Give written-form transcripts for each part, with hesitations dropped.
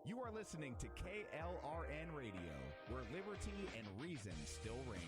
You are listening to KLRN Radio, where liberty and reason still reign.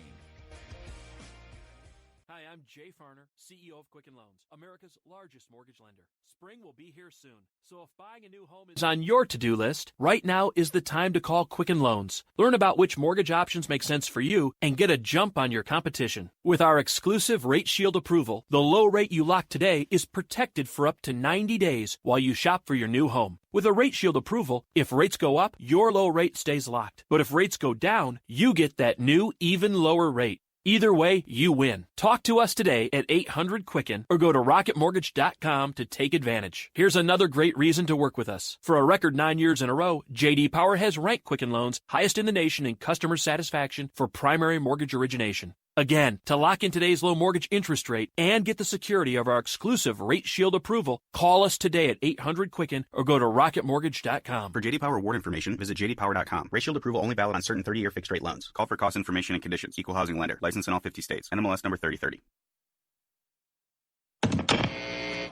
Hi, I'm Jay Farner, CEO of Quicken Loans, America's largest mortgage lender. Spring will be here soon, so if buying a new home is on your to-do list, right now is the time to call Quicken Loans. Learn about which mortgage options make sense for you and get a jump on your competition. With our exclusive Rate Shield approval, the low rate you lock today is protected for up to 90 days while you shop for your new home. With a Rate Shield approval, if rates go up, your low rate stays locked. But if rates go down, you get that new, even lower rate. Either way, you win. Talk to us today at 800-QUICKEN or go to rocketmortgage.com to take advantage. Here's another great reason to work with us. For a record 9 years in a row, J.D. Power has ranked Quicken Loans highest in the nation in customer satisfaction for primary mortgage origination. Again, to lock in today's low mortgage interest rate and get the security of our exclusive Rate Shield approval, call us today at 800-QUICKEN or go to rocketmortgage.com. For J.D. Power award information, visit jdpower.com. Rate Shield approval only valid on certain 30-year fixed-rate loans. Call for cost information and conditions. Equal housing lender. License in all 50 states. NMLS number 3030.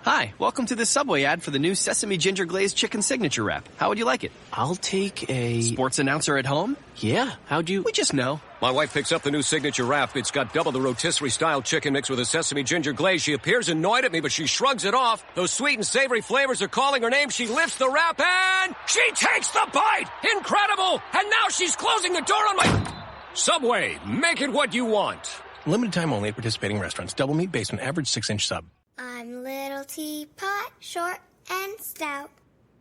Hi, welcome to the Subway ad for the new Sesame Ginger Glazed Chicken Signature Wrap. How would you like it? I'll take a... Sports announcer at home? Yeah, how'd you... We just know. My wife picks up the new Signature Wrap. It's got double the rotisserie-style chicken mixed with a sesame ginger glaze. She appears annoyed at me, but she shrugs it off. Those sweet and savory flavors are calling her name. She lifts the wrap and she takes the bite! Incredible! And now she's closing the door on my... Subway, make it what you want. Limited time only at participating restaurants. Double meat based on average 6-inch sub. I'm little teapot, short and stout.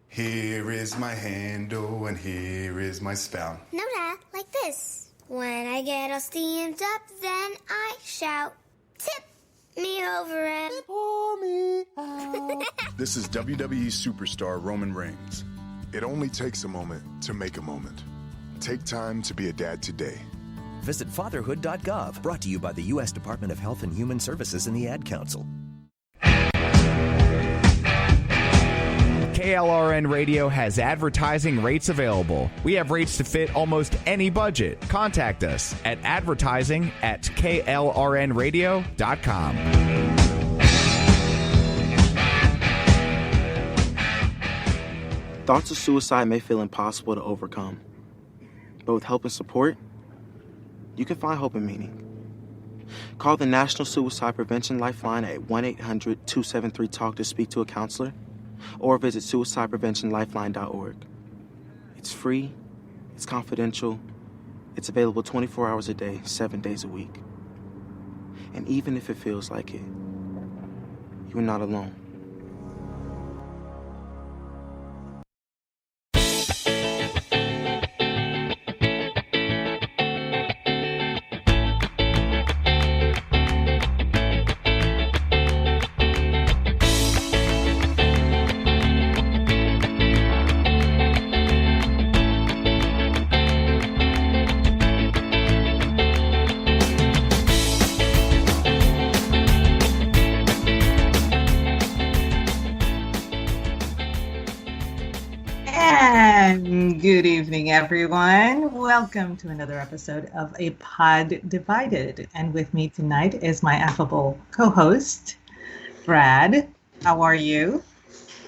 Here is my handle and here is my spout. No, Dad, like this. When I get all steamed up, then I shout, tip me over and pour me out. This is WWE superstar Roman Reigns. It only takes a moment to make a moment. Take time to be a dad today. Visit fatherhood.gov, brought to you by the U.S. Department of Health and Human Services and the Ad Council. KLRN Radio has advertising rates available. We have rates to fit almost any budget. Contact us at advertising@klrnradio.com. Thoughts of suicide may feel impossible to overcome, but with help and support, you can find hope and meaning. Call the National Suicide Prevention Lifeline at 1-800-273-TALK to speak to a counselor, or visit suicidepreventionlifeline.org. It's free, it's confidential, it's available 24 hours a day, 7 days a week. And even if it feels like it, you're not alone. Good evening, everyone. Welcome to another episode of A Pod Divided. And with me tonight is my affable co-host, Brad. How are you?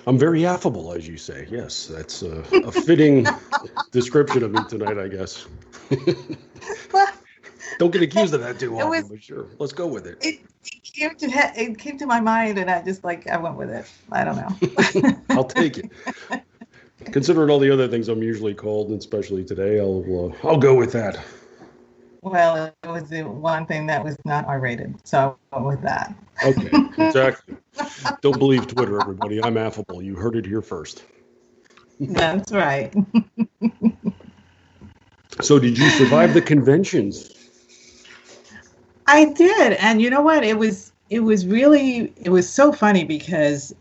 I'm very affable, as you say. Yes, that's a fitting description of me tonight, I guess. Don't get accused of that too often, but sure. Let's go with it. It came to my mind, and I went with it. I don't know. I'll take it. Considering all the other things I'm usually called, and especially today, I'll go with that. Well, it was the one thing that was not R-rated, so I went with that. Okay, exactly. Don't believe Twitter, everybody. I'm affable. You heard it here first. That's right. So did you survive the conventions? I did, and you know what? It was so funny because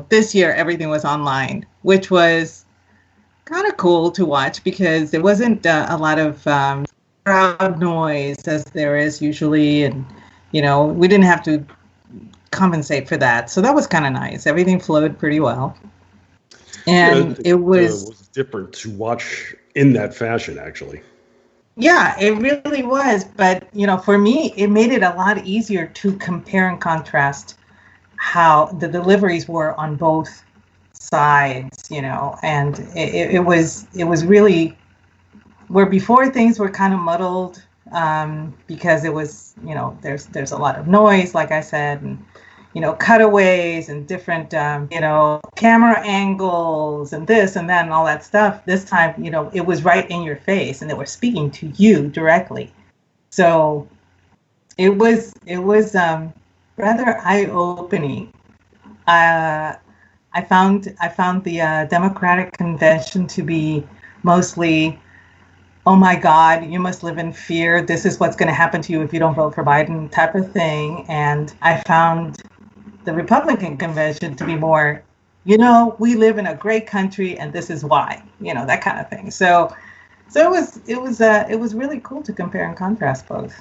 this year everything was online, which was kind of cool to watch because there wasn't a lot of crowd noise as there is usually, and we didn't have to compensate for that, so that was kind of nice. Everything flowed pretty well, and it was different to watch in that fashion, actually. Yeah, it really was. But, for me, it made it a lot easier to compare and contrast how the deliveries were on both sides, and it was really where before things were kind of muddled because it was, there's a lot of noise, like I said, and cutaways and different, camera angles and this and that and all that stuff. This time, it was right in your face and they were speaking to you directly. So it was rather eye-opening. I found the Democratic convention to be mostly, oh my God, you must live in fear. This is what's going to happen to you if you don't vote for Biden type of thing. And I found the Republican convention to be more, we live in a great country and this is why, that kind of thing. So it was really cool to compare and contrast both.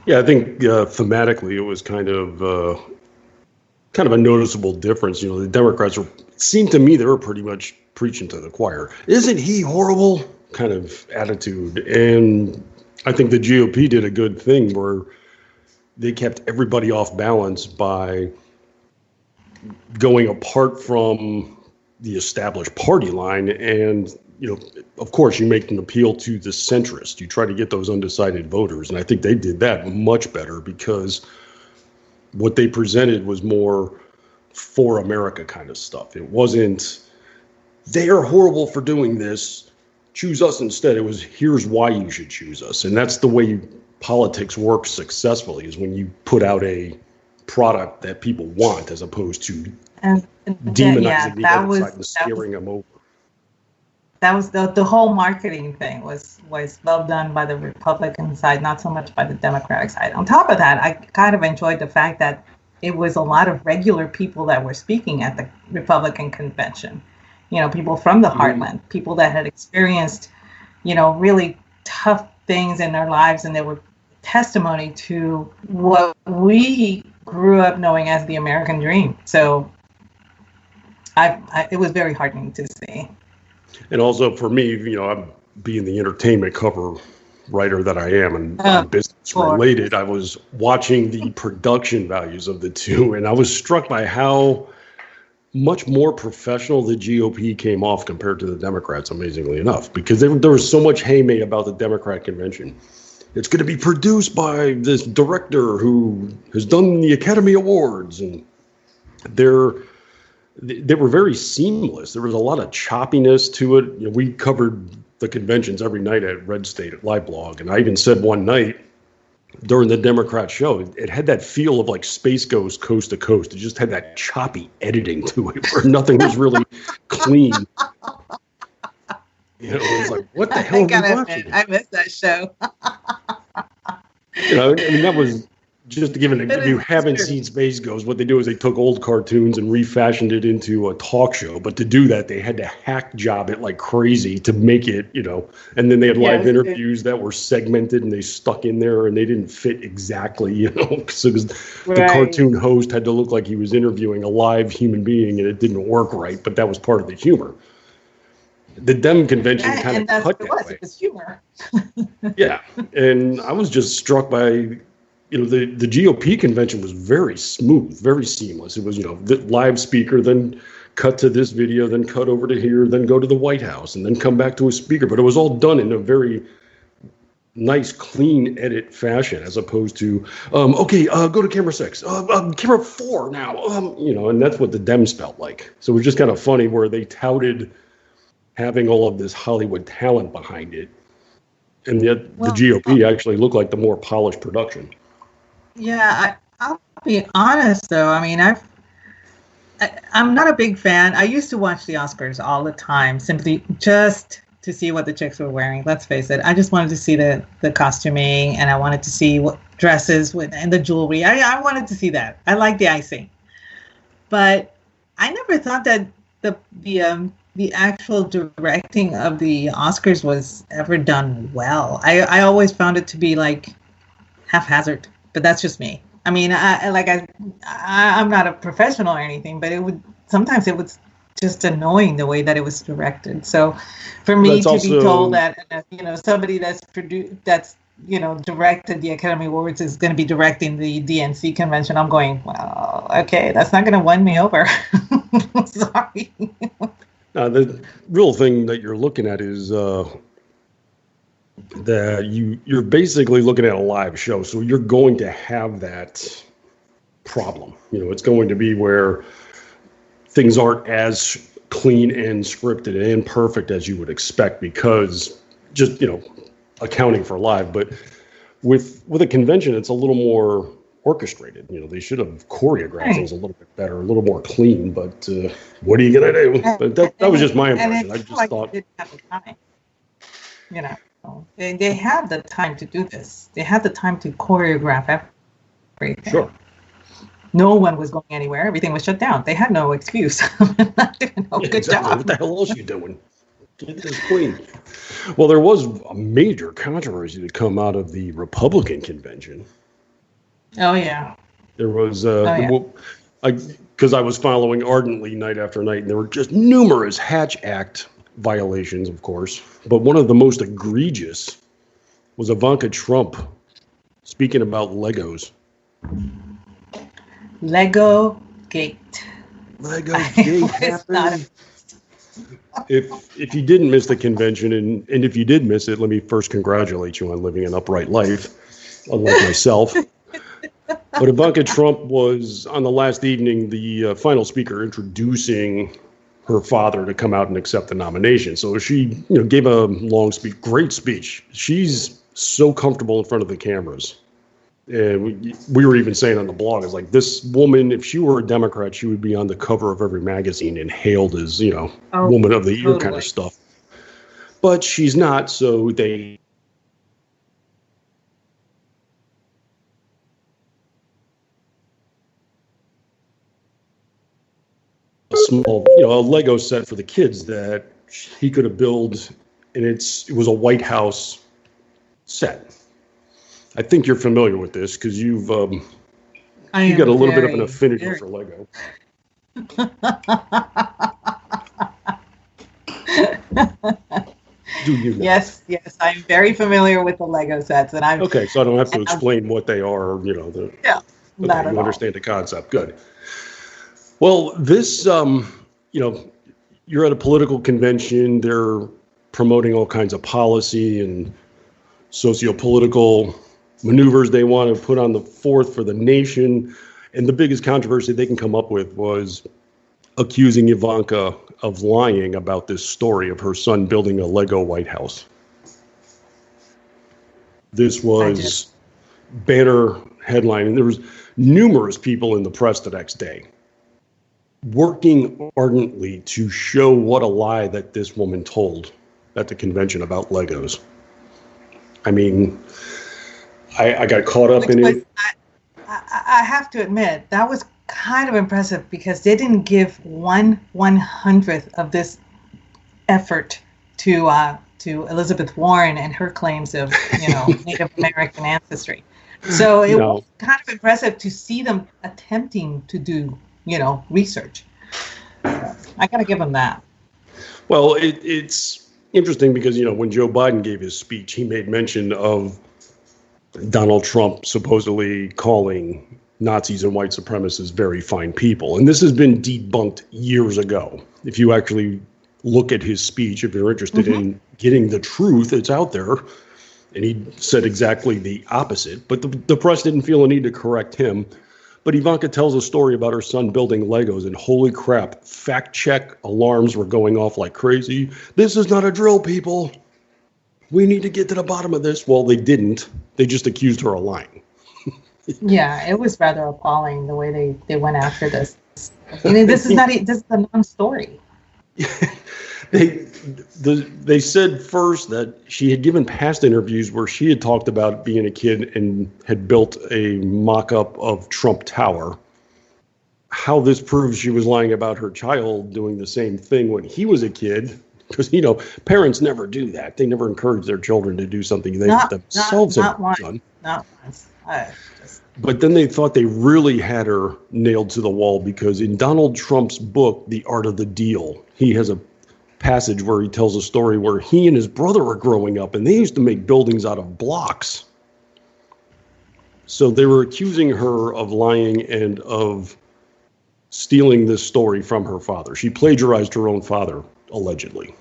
Yeah, I think thematically it was kind of a noticeable difference. The Democrats seemed to me they were pretty much preaching to the choir. Isn't he horrible? Kind of attitude. And I think the GOP did a good thing where they kept everybody off balance by going apart from the established party line. And, of course, you make an appeal to the centrist. You try to get those undecided voters. And I think they did that much better because what they presented was more for America kind of stuff. It wasn't, they are horrible for doing this, choose us instead. It was, here's why you should choose us. And that's the way politics works successfully, is when you put out a product that people want as opposed to demonizing the other side and scaring them over. That was the whole marketing thing was well done by the Republican side, not so much by the Democratic side. On top of that, I kind of enjoyed the fact that it was a lot of regular people that were speaking at the Republican convention. People from the heartland, people that had experienced, really tough things in their lives, and they were testimony to what we grew up knowing as the American dream. So it was very heartening to see. And also for me, I'm being the entertainment cover writer that I am and business related, I was watching the production values of the two, and I was struck by how much more professional the GOP came off compared to the Democrats, amazingly enough, because there was so much hay made about the Democrat convention. It's going to be produced by this director who has done the Academy Awards, and they were very seamless. There was a lot of choppiness to it. We covered the conventions every night at Red State at Live Blog, and I even said one night during the Democrat show, it had that feel of like Space Ghost Coast to Coast. It just had that choppy editing to it where nothing was really clean. It was like, what the hell are we watching? I missed that show. That was just to give it. If you haven't seen Space Ghost, what they do is they took old cartoons and refashioned it into a talk show. But to do that, they had to hack job it like crazy to make it, and then they had live interviews that were segmented and they stuck in there and they didn't fit exactly, so the cartoon host had to look like he was interviewing a live human being and it didn't work right. But that was part of the humor. The Dem convention kind of cut that way. It was humor. Yeah, and I was just struck by, the GOP convention was very smooth, very seamless. It was, the live speaker, then cut to this video, then cut over to here, then go to the White House, and then come back to a speaker. But it was all done in a very nice, clean edit fashion, as opposed to, go to camera 6, camera 4 now, and that's what the Dems felt like. So it was just kind of funny where they touted having all of this Hollywood talent behind it, and yet the GOP actually looked like the more polished production. Yeah, I'll be honest though. I mean, I'm not a big fan. I used to watch the Oscars all the time, simply just to see what the chicks were wearing. Let's face it. I just wanted to see the costuming, and I wanted to see what dresses and the jewelry. I wanted to see that. I like the icing, but I never thought that the actual directing of the Oscars was ever done well. I always found it to be like haphazard, but that's just me. I mean, I'm not a professional or anything, but sometimes it was just annoying the way that it was directed. So for me to be told that, somebody that's directed the Academy Awards is going to be directing the DNC convention, I'm going, well, okay, that's not going to win me over. Sorry. The real thing that you're looking at is that you're basically looking at a live show, so you're going to have that problem. It's going to be where things aren't as clean and scripted and perfect as you would expect, because just accounting for live. But with a convention, it's a little more orchestrated. They should have choreographed things a little bit better, a little more clean. But what are you gonna do? But that was just my impression. I just thought they didn't have the time. They had the time to do this. They had the time to choreograph everything. Sure. No one was going anywhere. Everything was shut down. They had no excuse. Good exactly. job. What the hell else are you doing? Get this clean. Well, there was a major controversy to come out of the Republican convention. Oh, yeah. There was, because I was following ardently night after night, and there were just numerous Hatch Act violations, of course. But one of the most egregious was Ivanka Trump speaking about Legos. Lego Gate. Lego Gate happened. If you didn't miss the convention, and if you did miss it, let me first congratulate you on living an upright life, unlike myself. But Ivanka Trump was, on the last evening, the final speaker introducing her father to come out and accept the nomination. So she gave a long speech, great speech. She's so comfortable in front of the cameras. And we were even saying on the blog, it's like, this woman, if she were a Democrat, she would be on the cover of every magazine and hailed as, woman of the year kind of stuff. But she's not, so they a small, a Lego set for the kids that he could have built, and it was a White House set. I think you're familiar with this because you've got a little bit of an affinity for Lego. Do you know? Yes, I'm very familiar with the Lego sets, and I'm okay. So I don't have to explain what they are. Not at you all. Understand the concept. Good. Well, this, you're at a political convention. They're promoting all kinds of policy and socio-political maneuvers they want to put on the forth for the nation. And the biggest controversy they can come up with was accusing Ivanka of lying about this story of her son building a Lego White House. This was banner headline, and there was numerous people in the press the next day working ardently to show what a lie that this woman told at the convention about Legos. I mean, I got caught up in it. I have to admit, that was kind of impressive because they didn't give 1/100th of this effort to Elizabeth Warren and her claims of Native American ancestry. So it was kind of impressive to see them attempting to do research. I got to give them that. Well, it's interesting because when Joe Biden gave his speech, he made mention of Donald Trump supposedly calling Nazis and white supremacists very fine people. And this has been debunked years ago. If you actually look at his speech, if you're interested in getting the truth, it's out there. And he said exactly the opposite. But the press didn't feel a need to correct him. But Ivanka tells a story about her son building Legos, and holy crap, fact check alarms were going off like crazy. This is not a drill, people. We need to get to the bottom of this. Well, they didn't. They just accused her of lying. Yeah, it was rather appalling the way they went after this. This is a non-story. They said first that she had given past interviews where she had talked about being a kid and had built a mock-up of Trump Tower. How this proves she was lying about her child doing the same thing when he was a kid, because parents never do that. They never encourage their children to do something they themselves have done. Not once. But then they thought they really had her nailed to the wall, because in Donald Trump's book, The Art of the Deal, he has a passage where he tells a story where he and his brother were growing up, and they used to make buildings out of blocks. So they were accusing her of lying and of stealing this story from her father. She plagiarized her own father, allegedly.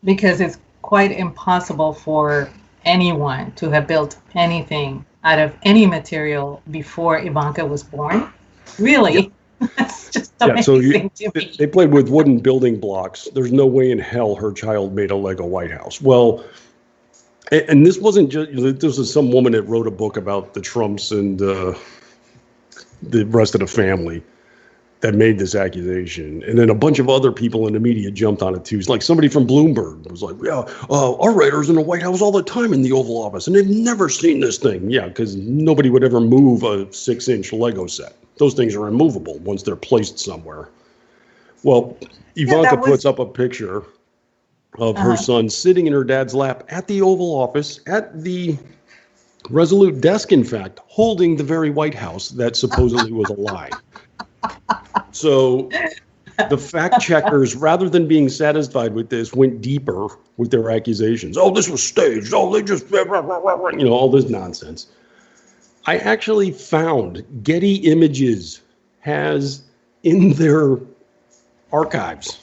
Because it's quite impossible for anyone to have built anything out of any material before Ivanka was born. Really? That's just amazing to me. They played with wooden building blocks. There's no way in hell her child made a Lego White House. Well, and this wasn't just, this was some woman that wrote a book about the Trumps and the rest of the family that made this accusation. And then a bunch of other people in the media jumped on it too. It's like somebody from Bloomberg was like, yeah, our writers in the White House all the time in the Oval Office, and they've never seen this thing. Yeah, because nobody would ever move a 6-inch Lego set. Those things are immovable once they're placed somewhere. Well, Ivanka puts up a picture of her son sitting in her dad's lap at the Oval Office, at the Resolute desk, in fact, holding the very White House that supposedly was a lie. So the fact checkers, rather than being satisfied with this, went deeper with their accusations. Oh, this was staged. Oh, they just, all this nonsense. I actually found Getty Images has in their archives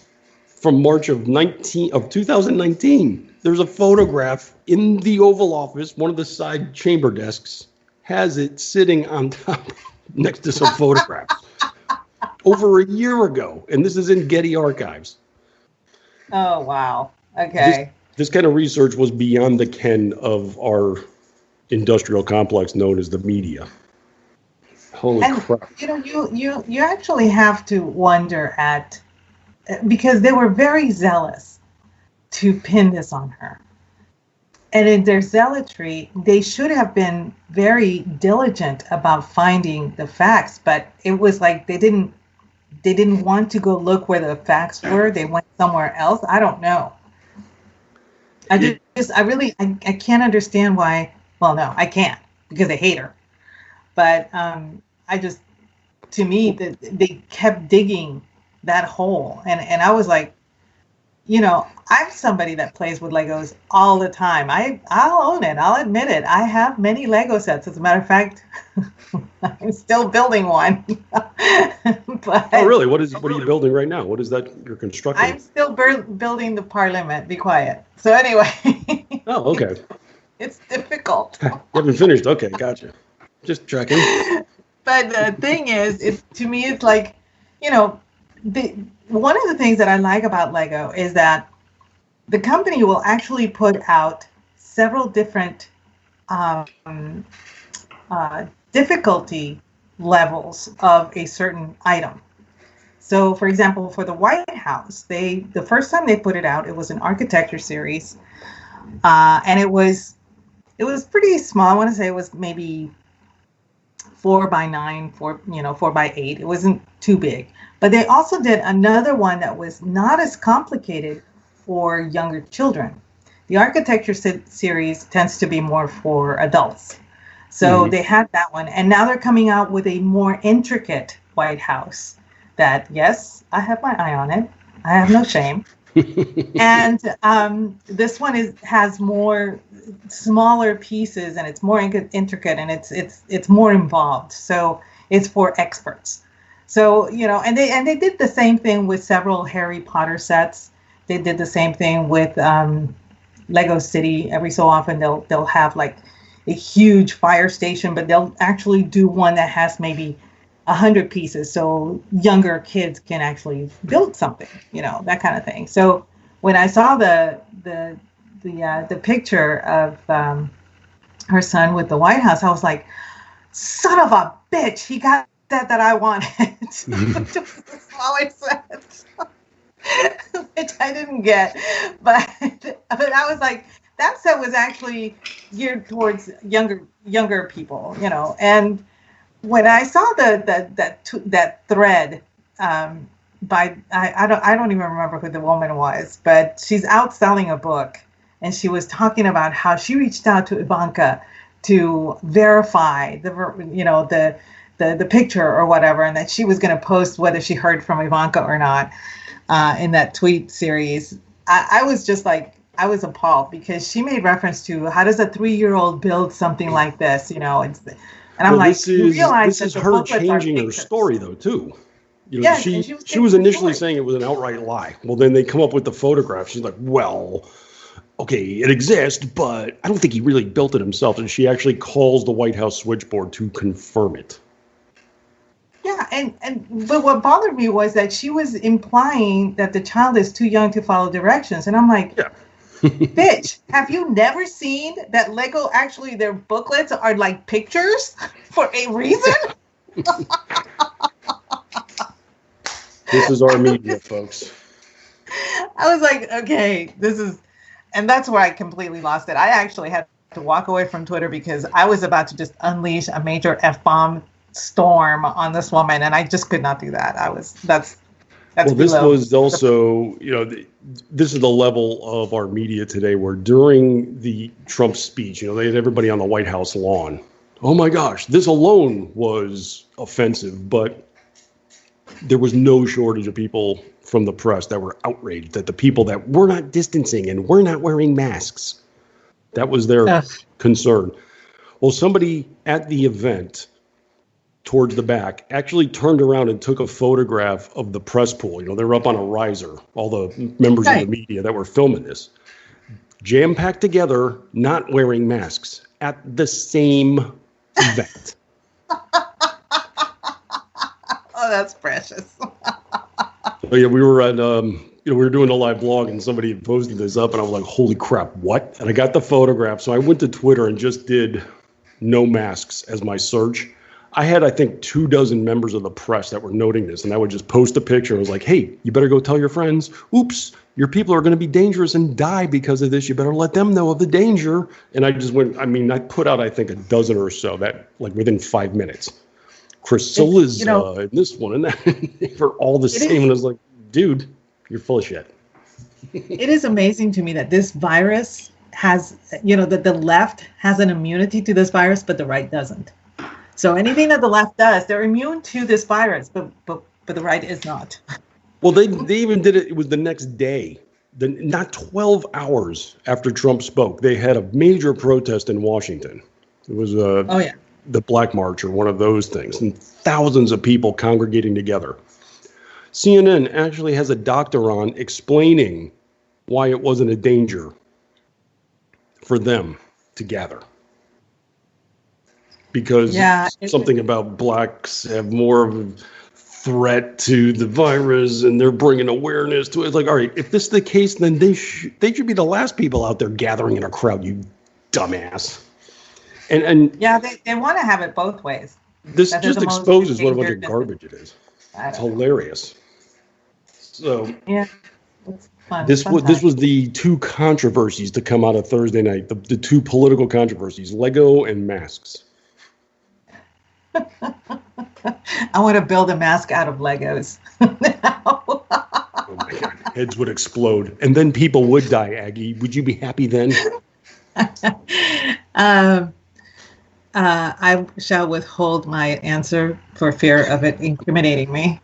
from March of 2019. There's a photograph in the Oval Office, one of the side chamber desks, has it sitting on top next to some photographs. Over a year ago, and this is in Getty Archives. Oh, wow. Okay. This kind of research was beyond the ken of our industrial complex known as the media. Holy crap. You actually have to wonder because they were very zealous to pin this on her. And in their zealotry, they should have been very diligent about finding the facts, but it was like they didn't want to go look where the facts were. They went somewhere else. I don't know. I can't understand why. Well, no, I can't because I hate her. But to me, they kept digging that hole. And I was like, I'm somebody that plays with Legos all the time. I'll own it. I'll admit it. I have many Lego sets. As a matter of fact, I'm still building one. Oh, really? What are you building right now? What is that you're constructing? I'm still building the Parliament. Be quiet. So anyway. Oh, okay. It's difficult. You haven't finished. Okay, gotcha. Just checking. But the thing is, to me, it's like, one of the things that I like about Lego is that the company will actually put out several different difficulty levels of a certain item. So, for example, for the White House, the first time they put it out, it was an architecture series, and it was pretty small. I want to say it was maybe 4x9, 4x8. It wasn't too big. But they also did another one that was not as complicated for younger children. The architecture series tends to be more for adults. So they had that one. And now they're coming out with a more intricate White House that, yes, I have my eye on it. I have no shame. And this one has more smaller pieces, and it's more intricate, and it's more involved. So it's for experts. So, and they did the same thing with several Harry Potter sets. They did the same thing with Lego City. Every so often they'll have like a huge fire station, but they'll actually do one that has maybe 100 pieces, so younger kids can actually build something, that kind of thing. So when I saw the picture of her son with the White House, I was like, son of a bitch, he got that I wanted. Just a smaller set, which I didn't get, but I was like, that set was actually geared towards younger people, and when I saw that thread by I don't even remember who the woman was, but she's out selling a book, and she was talking about how she reached out to Ivanka to verify the picture or whatever, and that she was going to post whether she heard from Ivanka or not in that tweet series. I was just like, I was appalled because she made reference to how does a 3-year-old build something like this, and I'm like, this is her changing her story, though, too. You know, she was initially saying it was an outright lie. Well, then they come up with the photograph. She's like, well, okay, it exists, but I don't think he really built it himself. And she actually calls the White House switchboard to confirm it. Yeah, but what bothered me was that she was implying that the child is too young to follow directions. And I'm like, yeah. Bitch, have you never seen that Lego actually their booklets are like pictures for a reason? This is our media, folks. I was like, okay, and that's where I completely lost it. I actually had to walk away from Twitter because I was about to just unleash a major F-bomb storm on this woman, and I just could not do that. That's well, this was also, you know, this is the level of our media today where during the Trump speech, you know, they had everybody on the White House lawn. Oh my gosh, this alone was offensive, but there was no shortage of people from the press that were outraged that the people that were not distancing and were not wearing masks, that was their concern. Well, somebody at the event towards the back actually turned around and took a photograph of the press pool. You know, they were up on a riser, all the members of the media that were filming this, jam-packed together, not wearing masks at the same event. Oh, that's precious. So, yeah, we were at, we were doing a live blog and somebody had posted this up and I was like, holy crap, what? And I got the photograph. So I went to Twitter and just did no masks as my search. I had, I think, 24 members of the press that were noting this, and I would just post a picture. I was like, hey, you better go tell your friends, oops, your people are going to be dangerous and die because of this. You better let them know of the danger. And I just went, I put out, I think, a dozen or so that, like, within 5 minutes. Priscilla's in this one and that. They were all the same. And I was like, dude, you're full of shit. It is amazing to me that this virus has, that the left has an immunity to this virus, but the right doesn't. So anything that the left does, they're immune to this virus, but the right is not. Well, they even did it. It was the next day, not 12 hours after Trump spoke. They had a major protest in Washington. It was the Black March or one of those things, and thousands of people congregating together. CNN actually has a doctor on explaining why it wasn't a danger for them to gather. Because something about blacks have more of a threat to the virus and they're bringing awareness to it. It's like, all right, if this is the case, then they should be the last people out there gathering in a crowd, you dumbass. And they want to have it both ways. This just exposes what a bunch of garbage it is. It's hilarious. So yeah, it's fun. This was the two controversies to come out of Thursday night. The two political controversies: Lego and masks. I want to build a mask out of Legos. Oh my God, heads would explode, and then people would die. Aggie, would you be happy then? I shall withhold my answer for fear of it incriminating me.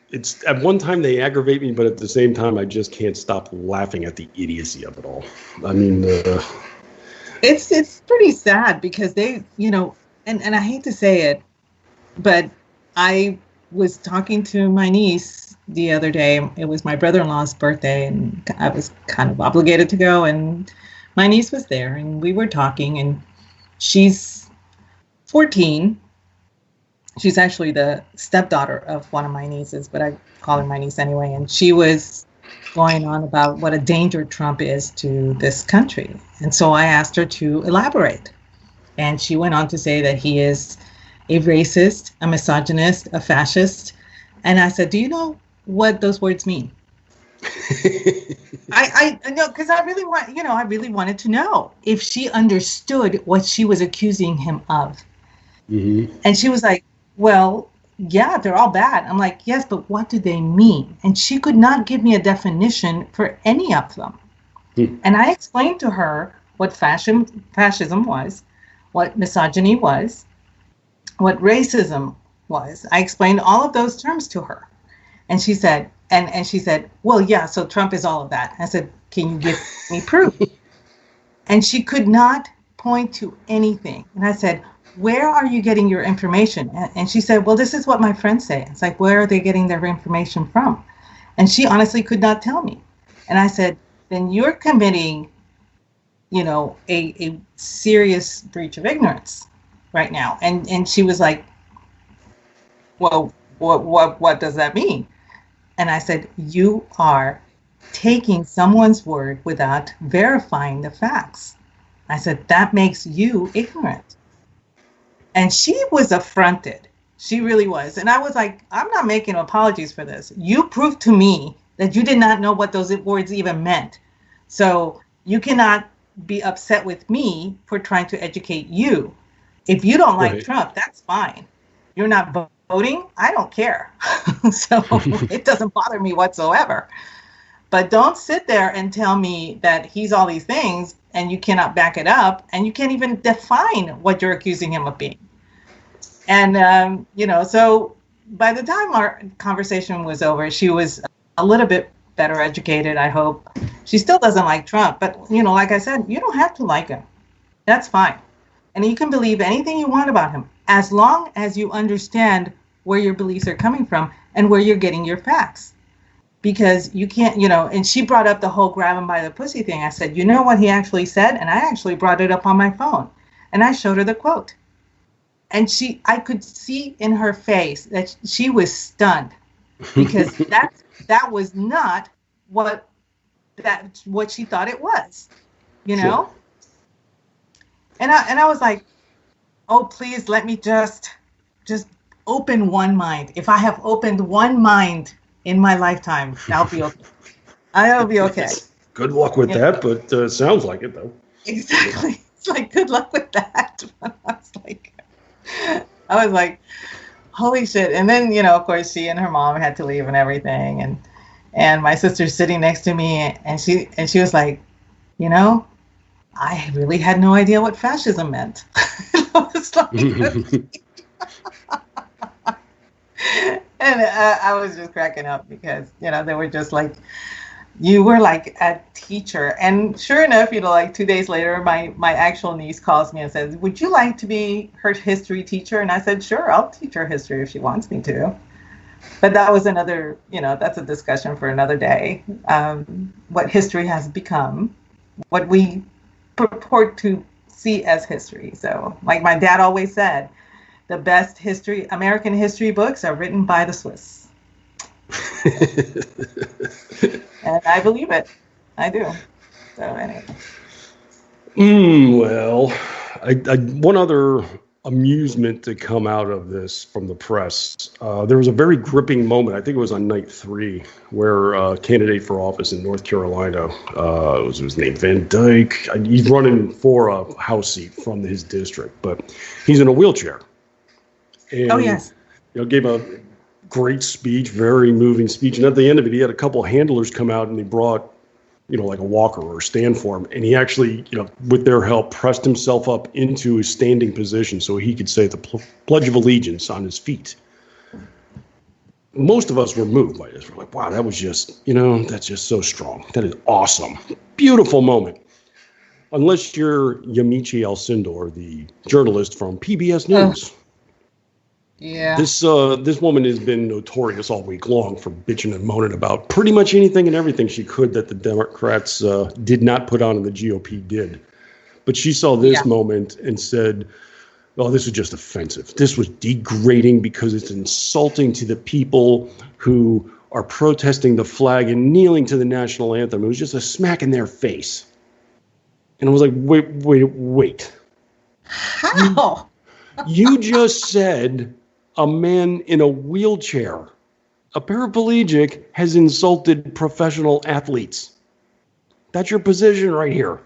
It's at one time they aggravate me, but at the same time I just can't stop laughing at the idiocy of it all. I mean, it's pretty sad because they, and I hate to say it, but I was talking to my niece the other day. It was my brother-in-law's birthday, and I was kind of obligated to go, and my niece was there, and we were talking, and she's 14. She's actually the stepdaughter of one of my nieces, but I call her my niece anyway. And she was going on about what a danger Trump is to this country. And so I asked her to elaborate. And she went on to say that he is a racist, a misogynist, a fascist. And I said, do you know what those words mean? I know, because I really wanted to know if she understood what she was accusing him of. Mm-hmm. And she was like, well, yeah, they're all bad. I'm like, yes, but what do they mean? And she could not give me a definition for any of them. And I explained to her what fascism was, what misogyny was, what racism was. I explained all of those terms to her. And she said, and she said, well, yeah, so Trump is all of that. I said, can you give me proof? And she could not point to anything. And I said, where are you getting your information? And she said, well, this is what my friends say. It's like, where are they getting their information from? And she honestly could not tell me. And I said, then you're committing, a serious breach of ignorance right now. And she was like, well, what does that mean? And I said, you are taking someone's word without verifying the facts. I said, that makes you ignorant. And she was affronted. She really was. And I was like, I'm not making apologies for this. You proved to me that you did not know what those words even meant. So you cannot be upset with me for trying to educate you. If you don't like Trump, that's fine. You're not voting. I don't care. So it doesn't bother me whatsoever. But don't sit there and tell me that he's all these things and you cannot back it up and you can't even define what you're accusing him of being. And, so by the time our conversation was over, she was a little bit better educated, I hope. She still doesn't like Trump, but, like I said, you don't have to like him. That's fine. And you can believe anything you want about him, as long as you understand where your beliefs are coming from and where you're getting your facts. Because you can't, and she brought up the whole grab him by the pussy thing. I said, you know what he actually said? And I actually brought it up on my phone. And I showed her the quote. And I could see in her face that she was stunned, because that was not what she thought it was, Sure. And I was like, oh, please let me just open one mind. If I have opened one mind in my lifetime, I'll be okay. I'll be okay. Good luck with that, but sounds like it though. Exactly. It's like, good luck with that. I was like, holy shit. And then, of course, she and her mom had to leave and everything. And my sister's sitting next to me, and she was like, I really had no idea what fascism meant. I was like, and I was just cracking up because, they were just like, you were like a teacher. And sure enough, 2 days later, my actual niece calls me and says, would you like to be her history teacher? And I said, sure, I'll teach her history if she wants me to. But that was another, that's a discussion for another day. What history has become, what we purport to see as history. So like my dad always said, the best American history books are written by the Swiss. And I believe it. I do. So anyway. Well, I one other amusement to come out of this from the press. There was a very gripping moment. I think it was on night 3, where a candidate for office in North Carolina, was his name Van Dyke. He's running for a House seat from his district, but he's in a wheelchair. And, oh yes. Gave a great speech, very moving speech. And at the end of it, he had a couple of handlers come out and they brought, like a walker or a stand for him. And he actually, with their help, pressed himself up into his standing position so he could say the Pledge of Allegiance on his feet. Most of us were moved by this. We're like, wow, that was just, that's just so strong. That is awesome. Beautiful moment. Unless you're Yamiche Alcindor, the journalist from PBS News. Yeah. This woman has been notorious all week long for bitching and moaning about pretty much anything and everything she could that the Democrats did not put on and the GOP did. But she saw this moment and said, oh, this is just offensive. This was degrading because it's insulting to the people who are protesting the flag and kneeling to the national anthem. It was just a smack in their face. And I was like, wait. How? You just said a man in a wheelchair, a paraplegic, has insulted professional athletes. That's your position right here.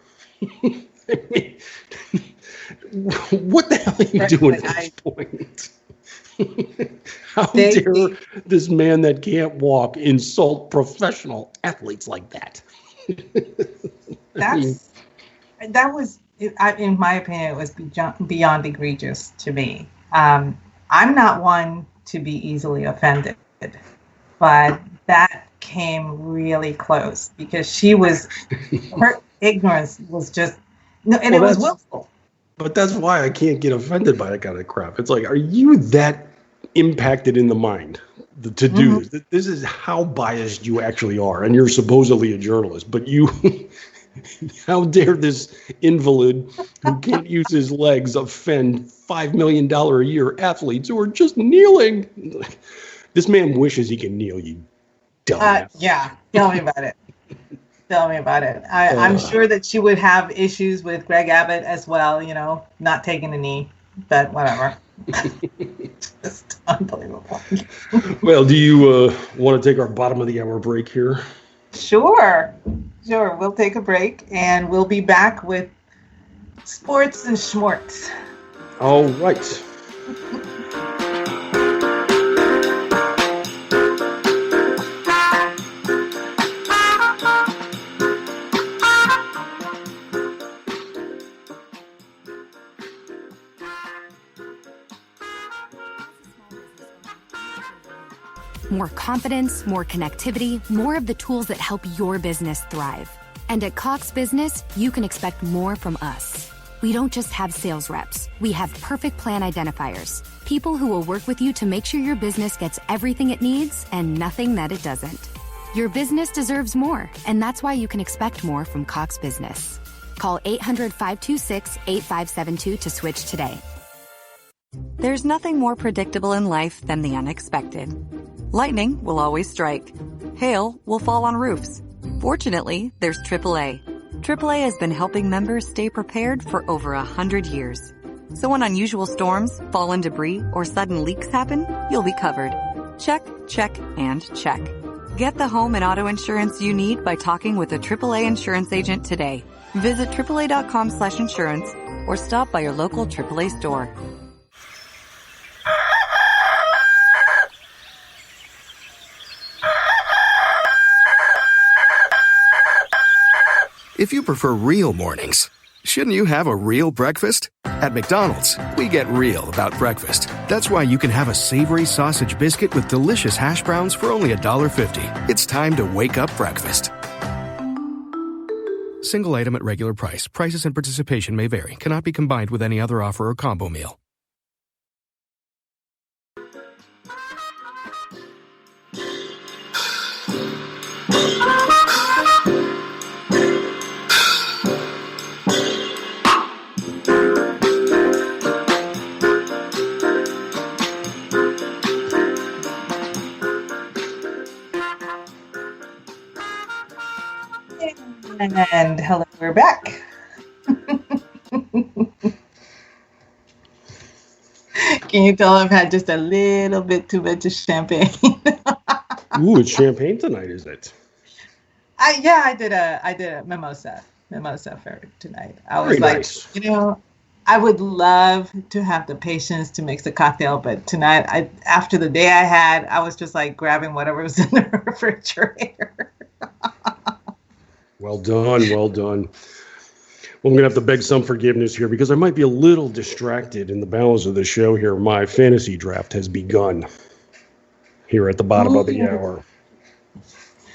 What the hell are you doing at this point? How dare this man that can't walk insult professional athletes like that? That was, in my opinion, it was beyond egregious to me. I'm not one to be easily offended, but that came really close because her ignorance was just, it was willful. But that's why I can't get offended by that kind of crap. It's like, are you that impacted in the mind to do this? This is how biased you actually are, and you're supposedly a journalist. But you, how dare this invalid who can't use his legs offend $5 million a year athletes who are just kneeling? This man wishes he can kneel, you dumbass. Yeah, tell me about it. Tell me about it. I'm sure that she would have issues with Greg Abbott as well, not taking a knee, but whatever. Just unbelievable. Well, do you want to take our bottom of the hour break here? Sure. We'll take a break and we'll be back with sports and schmorts. All right. More confidence, more connectivity, more of the tools that help your business thrive. And at Cox Business, you can expect more from us. We don't just have sales reps. We have perfect plan identifiers, people who will work with you to make sure your business gets everything it needs and nothing that it doesn't. Your business deserves more, and that's why you can expect more from Cox Business. Call 800-526-8572 to switch today. There's nothing more predictable in life than the unexpected. Lightning will always strike. Hail will fall on roofs. Fortunately, there's AAA. AAA has been helping members stay prepared for over 100 years. So when unusual storms, fallen debris, or sudden leaks happen, you'll be covered. Check, check, and check. Get the home and auto insurance you need by talking with a AAA insurance agent today. Visit AAA.com/insurance or stop by your local AAA store. If you prefer real mornings, shouldn't you have a real breakfast? At McDonald's, we get real about breakfast. That's why you can have a savory sausage biscuit with delicious hash browns for only $1.50. It's time to wake up breakfast. Single item at regular price. Prices and participation may vary. Cannot be combined with any other offer or combo meal. And hello, we're back. Can you tell I've had just a little bit too much of champagne? Ooh, it's champagne tonight, is it? I did a mimosa for tonight. I was Very like, nice. I would love to have the patience to mix a cocktail, but tonight, after the day I had, I was just like grabbing whatever was in the refrigerator. Well done, well done. Well, I'm going to have to beg some forgiveness here because I might be a little distracted in the balance of the show here. My fantasy draft has begun here at the bottom of the hour.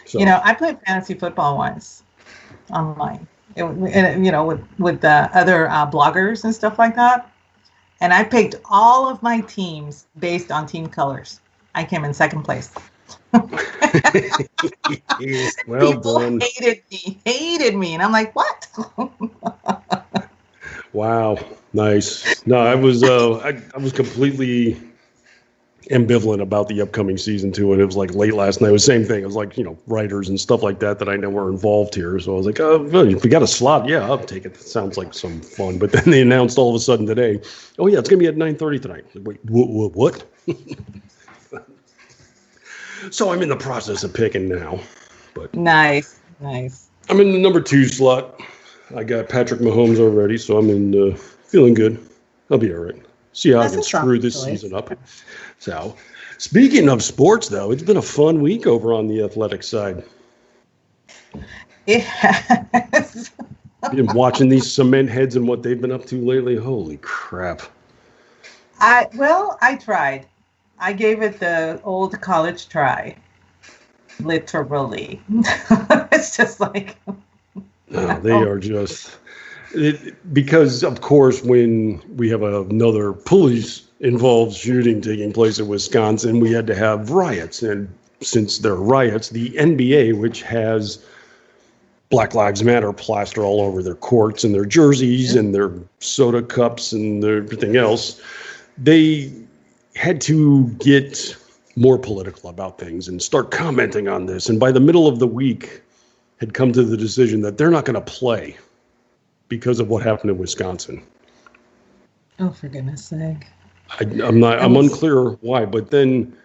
So. I played fantasy football once online, with the other bloggers and stuff like that. And I picked all of my teams based on team colors. I came in second place. Well People done. hated me, and I'm like, what? Wow, nice. No, I was completely ambivalent about the upcoming season too, and it was like late last night. It was the same thing. It was like writers and stuff like that I know were involved here. So I was like, well, if we got a slot, yeah, I'll take it. That sounds like some fun. But then they announced all of a sudden today, oh yeah, it's gonna be at 9:30 tonight. Like, wait, what? So I'm in the process of picking now. But Nice. I'm in the number 2 slot. I got Patrick Mahomes already, so I'm in feeling good. I'll be all right. See how I can screw this season up. So, speaking of sports, though, it's been a fun week over on the athletic side. It has. Been watching these cement heads and what they've been up to lately. Holy crap. I tried. I gave it the old college try. Literally. It's just like... No, they are just... Because, of course, when we have another police-involved shooting taking place in Wisconsin, we had to have riots. And since there are riots, the NBA, which has Black Lives Matter plaster all over their courts and their jerseys and their soda cups and everything else, they had to get more political about things and start commenting on this. And by the middle of the week, had come to the decision that they're not going to play because of what happened in Wisconsin. Oh, for goodness sake. I'm unclear why, but then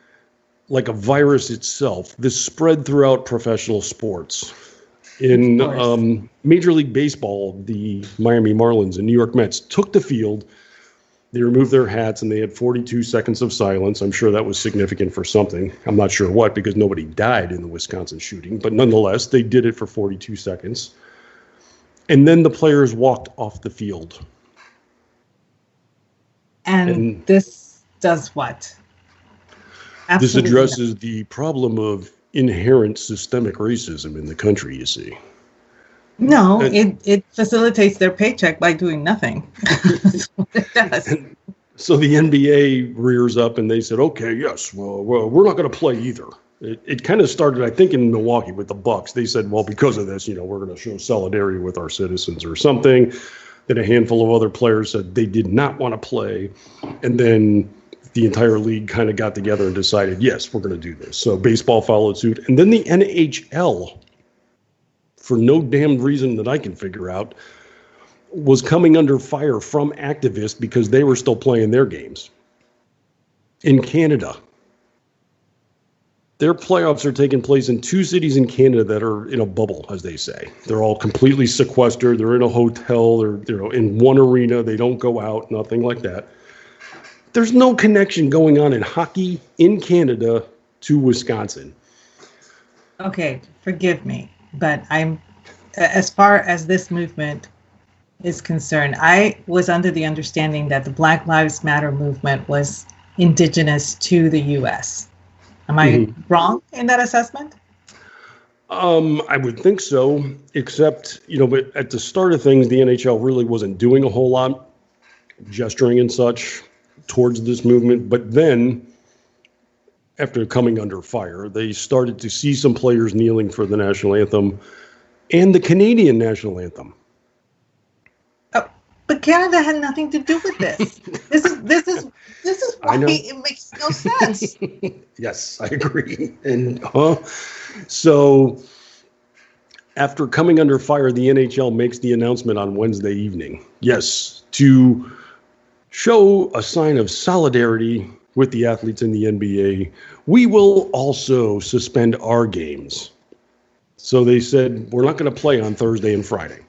like a virus itself, this spread throughout professional sports. In Major League Baseball, the Miami Marlins and New York Mets took the field. They removed their hats and they had 42 seconds of silence. I'm sure that was significant for something. I'm not sure what, because nobody died in the Wisconsin shooting. But nonetheless, they did it for 42 seconds. And then the players walked off the field. And this does what? This addresses the problem of inherent systemic racism in the country, you see. No, it facilitates their paycheck by doing nothing. That's what it does. So the NBA rears up and they said, okay, yes, well we're not going to play either. It kind of started, I think, in Milwaukee with the Bucks. They said, well, because of this, we're going to show solidarity with our citizens or something. Then a handful of other players said they did not want to play. And then the entire league kind of got together and decided, yes, we're going to do this. So baseball followed suit. And then the NHL, for no damn reason that I can figure out, was coming under fire from activists because they were still playing their games. In Canada, their playoffs are taking place in 2 cities in Canada that are in a bubble, as they say. They're all completely sequestered. They're in a hotel. They're in one arena. They don't go out, nothing like that. There's no connection going on in hockey in Canada to Wisconsin. Okay, forgive me, but as far as this movement is concerned, I was under the understanding that the Black Lives Matter movement was indigenous to the U.S. Am I wrong in that assessment? I would think so, except, but at the start of things, the NHL really wasn't doing a whole lot, gesturing and such towards this movement. But then, after coming under fire, they started to see some players kneeling for the national anthem and the Canadian national anthem. But Canada had nothing to do with this. This is why it makes no sense. Yes, I agree. And so after coming under fire, the NHL makes the announcement on Wednesday evening. Yes, to show a sign of solidarity with the athletes in the NBA, we will also suspend our games. So they said, we're not going to play on Thursday and Friday.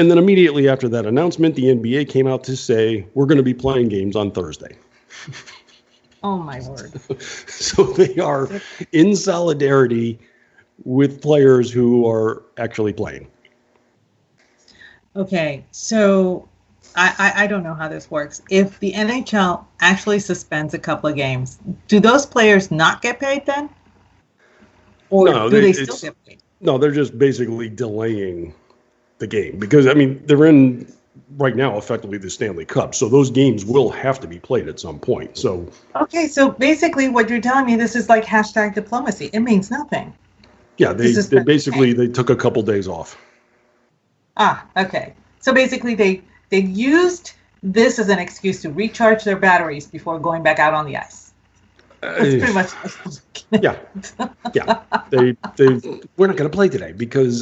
And then immediately after that announcement, the NBA came out to say, we're going to be playing games on Thursday. Oh, my word. So they are in solidarity with players who are actually playing. Okay, so I don't know how this works. If the NHL actually suspends a couple of games, do those players not get paid then? Or do they still get paid? No, they're just basically delaying the game because, they're in right now effectively the Stanley Cup. So those games will have to be played at some point. So okay, so basically what you're telling me, this is like hashtag diplomacy. It means nothing. Yeah, they took a couple days off. Okay. So basically they used this as an excuse to recharge their batteries before going back out on the ice. That's pretty much. Yeah. We're not going to play today because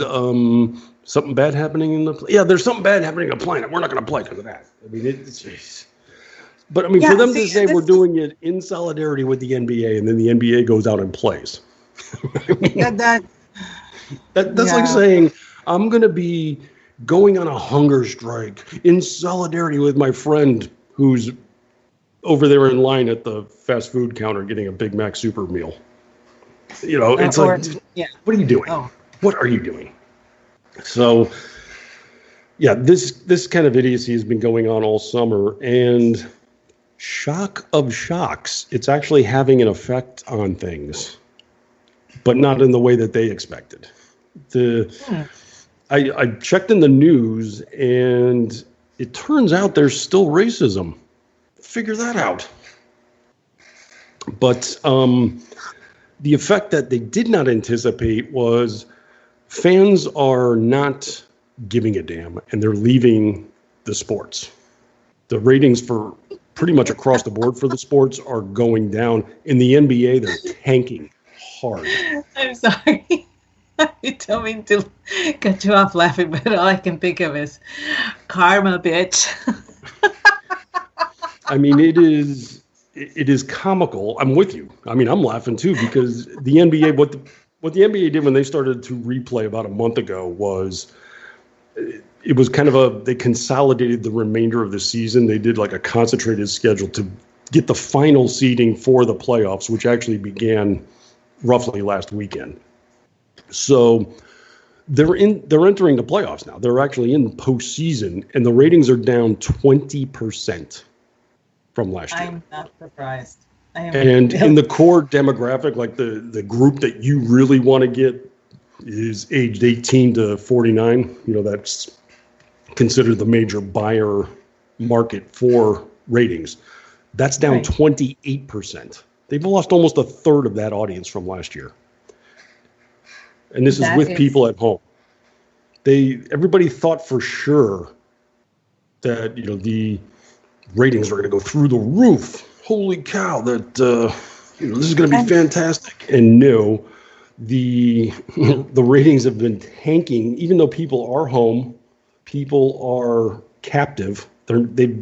something bad happening in the. Yeah, there's something bad happening in the planet. We're not going to play because of that. It's. But for them to say we're doing it in solidarity with the NBA, and then the NBA goes out and plays. That's like saying I'm going to be going on a hunger strike in solidarity with my friend who's over there in line at the fast food counter getting a Big Mac super meal. It's what are you doing? Oh. What are you doing? So, yeah, this kind of idiocy has been going on all summer, and shock of shocks, it's actually having an effect on things, but not in the way that they expected. I checked in the news, and it turns out there's still racism. Figure that out. But the effect that they did not anticipate was fans are not giving a damn, and they're leaving the sports. The ratings for pretty much across the board for the sports are going down. In the NBA, they're tanking hard. I'm sorry. You don't mean to cut you off laughing, but all I can think of is karma, bitch. I mean, it is comical. I'm with you. I mean, I'm laughing too, because the NBA, what the NBA did when they started to replay about a month ago was it was kind of they consolidated the remainder of the season. They did like a concentrated schedule to get the final seeding for the playoffs, which actually began roughly last weekend. So they're entering the playoffs now. They're actually in postseason, and the ratings are down 20% from last year. I'm not surprised. And in the core demographic, like the group that you really want to get is aged 18 to 49. You know, that's considered the major buyer market for ratings. That's down 28%. They've lost almost a third of that audience from last year. And this is with people at home. Everybody thought for sure that, you know, the ratings are going to go through the roof. Holy cow, that this is going to be fantastic. And no, the ratings have been tanking. Even though people are home, people are captive. They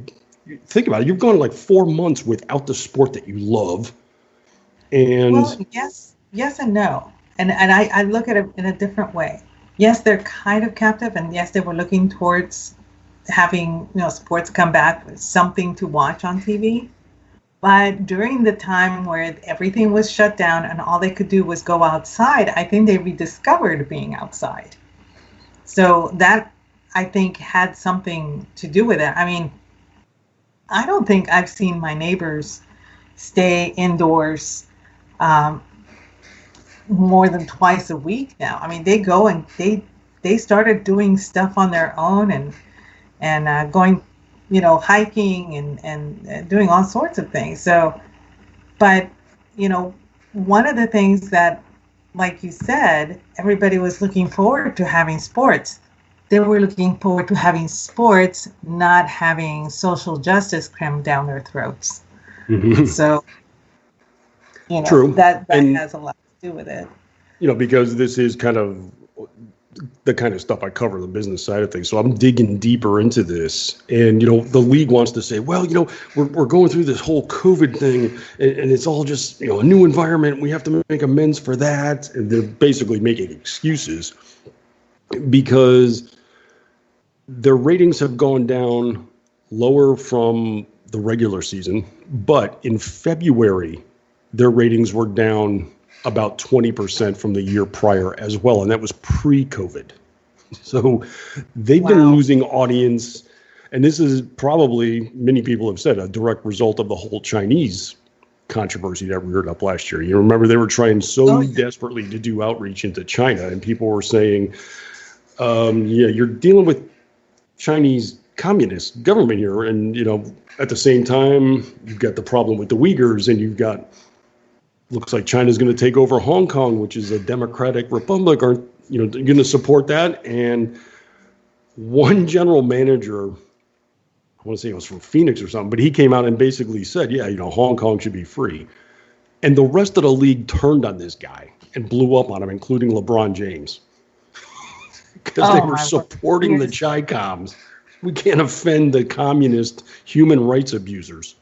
think about it. You've gone like 4 months without the sport that you love. And well, yes and no. And I look at it in a different way. Yes, they're kind of captive, and yes, they were looking towards having, you know, sports come back with something to watch on TV. But during the time where everything was shut down and all they could do was go outside, I think they rediscovered being outside. So that, I think, had something to do with it. I mean, I don't think I've seen my neighbors stay indoors more than twice a week now. I mean, they go and they started doing stuff on their own and going, you know, hiking and doing all sorts of things. So, but, you know, one of the things that, like you said, everybody was looking forward to having sports. They were looking forward to having sports, not having social justice crammed down their throats. Mm-hmm. So, you know, True. that has a lot to do with it. You know, because this is kind of the kind of stuff I cover, the business side of things. So I'm digging deeper into this. And, you know, the league wants to say, well, you know, we're going through this whole COVID thing and it's all just, you know, a new environment. We have to make amends for that. And they're basically making excuses because their ratings have gone down lower from the regular season. But in February, their ratings were down about 20% from the year prior as well. And that was pre-COVID. So they've been losing audience. And this is probably, many people have said, a direct result of the whole Chinese controversy that reared up last year. You remember they were trying so desperately to do outreach into China. And people were saying, yeah, you're dealing with Chinese communist government here. And, you know, at the same time, you've got the problem with the Uyghurs, and you've got, looks like China's going to take over Hong Kong, which is a democratic republic. Are, you know, going to support that? And one general manager, I want to say it was from Phoenix or something, but he came out and basically said, yeah, you know, Hong Kong should be free. And the rest of the league turned on this guy and blew up on him, including LeBron James, because they were supporting the Chi-Coms. We can't offend the communist human rights abusers.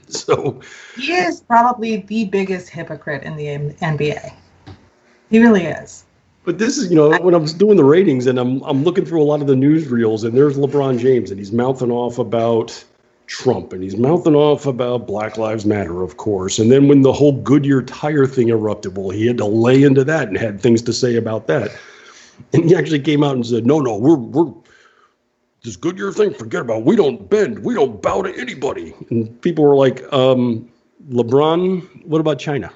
So he is probably the biggest hypocrite in the NBA. He really is. But this is, you know, when I was doing the ratings and I'm looking through a lot of the newsreels, and there's LeBron James, and he's mouthing off about Trump, and he's mouthing off about Black Lives Matter, of course. And then when the whole Goodyear tire thing erupted, well, he had to lay into that and had things to say about that. And he actually came out and said, no, we're this Goodyear thing, forget about it. We don't bend. We don't bow to anybody. And people were like, LeBron, what about China?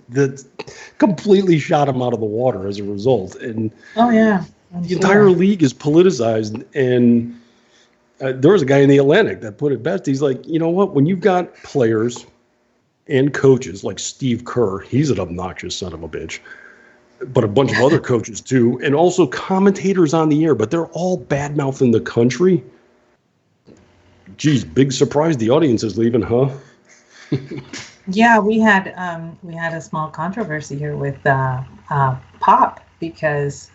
That completely shot him out of the water as a result. And oh yeah, the entire league is politicized. And there was a guy in the Atlantic that put it best. He's like, you know what? When you've got players and coaches like Steve Kerr, he's an obnoxious son of a bitch, but a bunch of other coaches too, and also commentators on the air, but they're all bad-mouthing the country. Geez, big surprise the audience is leaving, huh? Yeah, we had a small controversy here with Pop because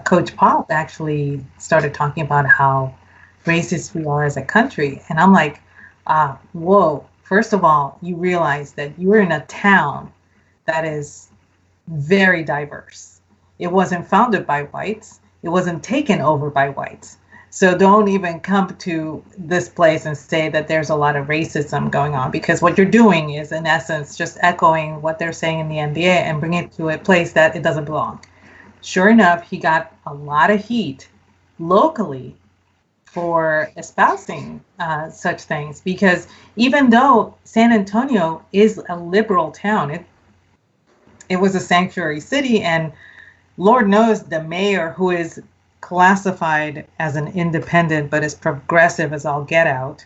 Coach Pop actually started talking about how racist we are as a country, and I'm like, whoa! First of all, you realize that you're in a town that is very diverse. It wasn't founded by whites. It wasn't taken over by whites. So don't even come to this place and say that there's a lot of racism going on, because what you're doing is, in essence, just echoing what they're saying in the NBA and bring it to a place that it doesn't belong. Sure enough, he got a lot of heat locally for espousing such things, because even though San Antonio is a liberal town, it was a sanctuary city, and Lord knows the mayor, who is classified as an independent but as progressive as all get out,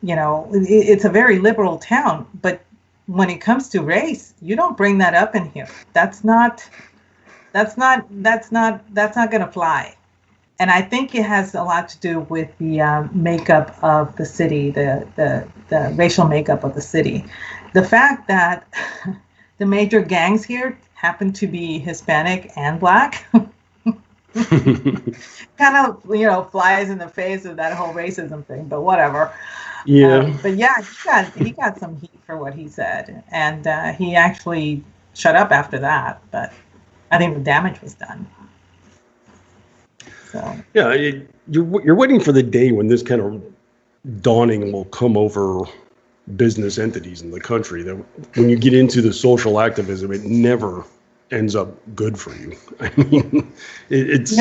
it's a very liberal town, but when it comes to race, you don't bring that up in here. That's not going to fly. And I think it has a lot to do with the makeup of the city, the racial makeup of the city. The fact that the major gangs here happen to be Hispanic and Black kind of, flies in the face of that whole racism thing, but whatever. Yeah. But yeah, he got some heat for what he said, and he actually shut up after that, but I think the damage was done. So yeah, you're waiting for the day when this kind of dawning will come over business entities in the country, that when you get into the social activism, it never ends up good for you. I mean, it's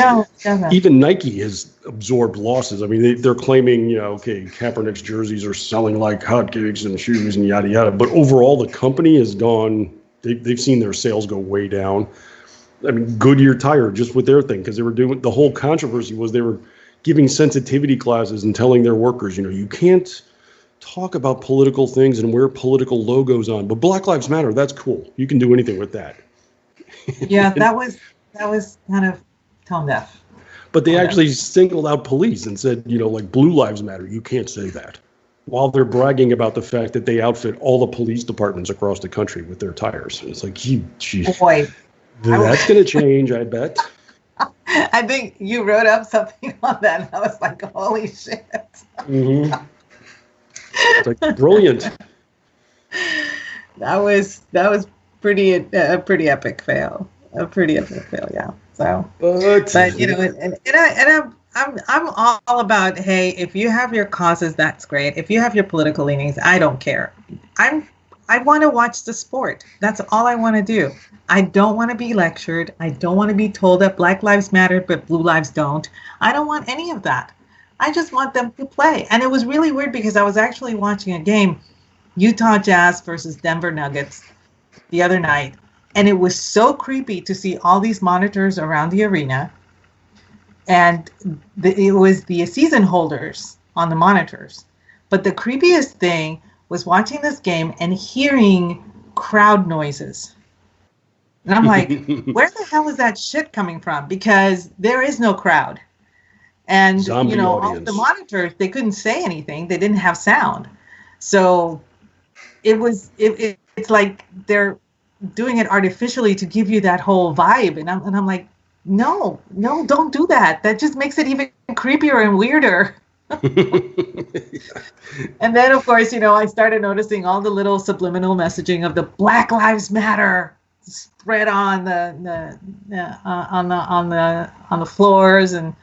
even Nike has absorbed losses. I mean, they're claiming, Kaepernick's jerseys are selling like hotcakes and shoes and yada yada, but overall the company has gone. They've seen their sales go way down. I mean, Goodyear Tire, just with their thing, because they were doing, the whole controversy was they were giving sensitivity classes and telling their workers, you can't talk about political things and wear political logos on, but Black Lives Matter, that's cool. You can do anything with that. Yeah, that was kind of tone deaf. But they actually singled out police and said, like Blue Lives Matter, you can't say that, while they're bragging about the fact that they outfit all the police departments across the country with their tires. It's like, boy, that's going to change, I bet. I think you wrote up something on that, and I was like, holy shit. Mm-hmm. It's like, brilliant. That was pretty epic fail. A pretty epic fail, yeah. So, but I'm all about, hey, if you have your causes, that's great. If you have your political leanings, I don't care. I want to watch the sport. That's all I want to do. I don't want to be lectured. I don't want to be told that Black Lives Matter, but Blue Lives don't. I don't want any of that. I just want them to play. And it was really weird because I was actually watching a game, Utah Jazz versus Denver Nuggets, the other night. And it was so creepy to see all these monitors around the arena. And it was the season holders on the monitors. But the creepiest thing was watching this game and hearing crowd noises. And I'm like, where the hell is that shit coming from? Because there is no crowd. And, Zombie all audience. the monitors, they couldn't say anything. They didn't have sound. So it's like they're doing it artificially to give you that whole vibe. And I'm like, no, don't do that. That just makes it even creepier and weirder. And then, of course, I started noticing all the little subliminal messaging of the Black Lives Matter spread on the floors and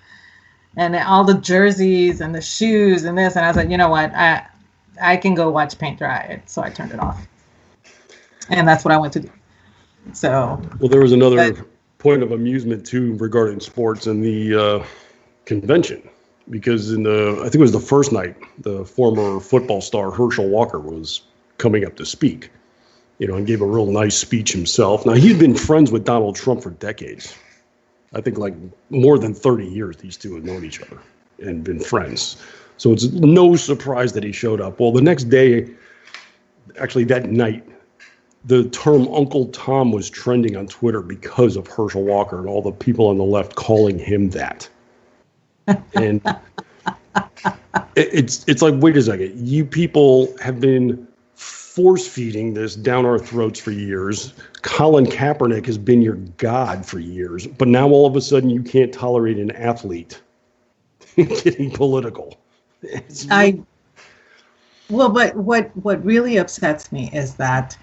all the jerseys and the shoes and this. And I was like, you know what? I can go watch paint dry. So I turned it off. And that's what I went to do. So. Well, there was another point of amusement, too, regarding sports and the convention. because I think it was the first night, the former football star Herschel Walker was coming up to speak, and gave a real nice speech himself. Now, he'd been friends with Donald Trump for decades. I think like more than 30 years, these two had known each other and been friends. So it's no surprise that he showed up. Well, the next day, actually that night, the term Uncle Tom was trending on Twitter because of Herschel Walker and all the people on the left calling him that. And it's like, wait a second, you people have been force feeding this down our throats for years. Colin Kaepernick has been your god for years, but now all of a sudden you can't tolerate an athlete getting political. But what really upsets me is that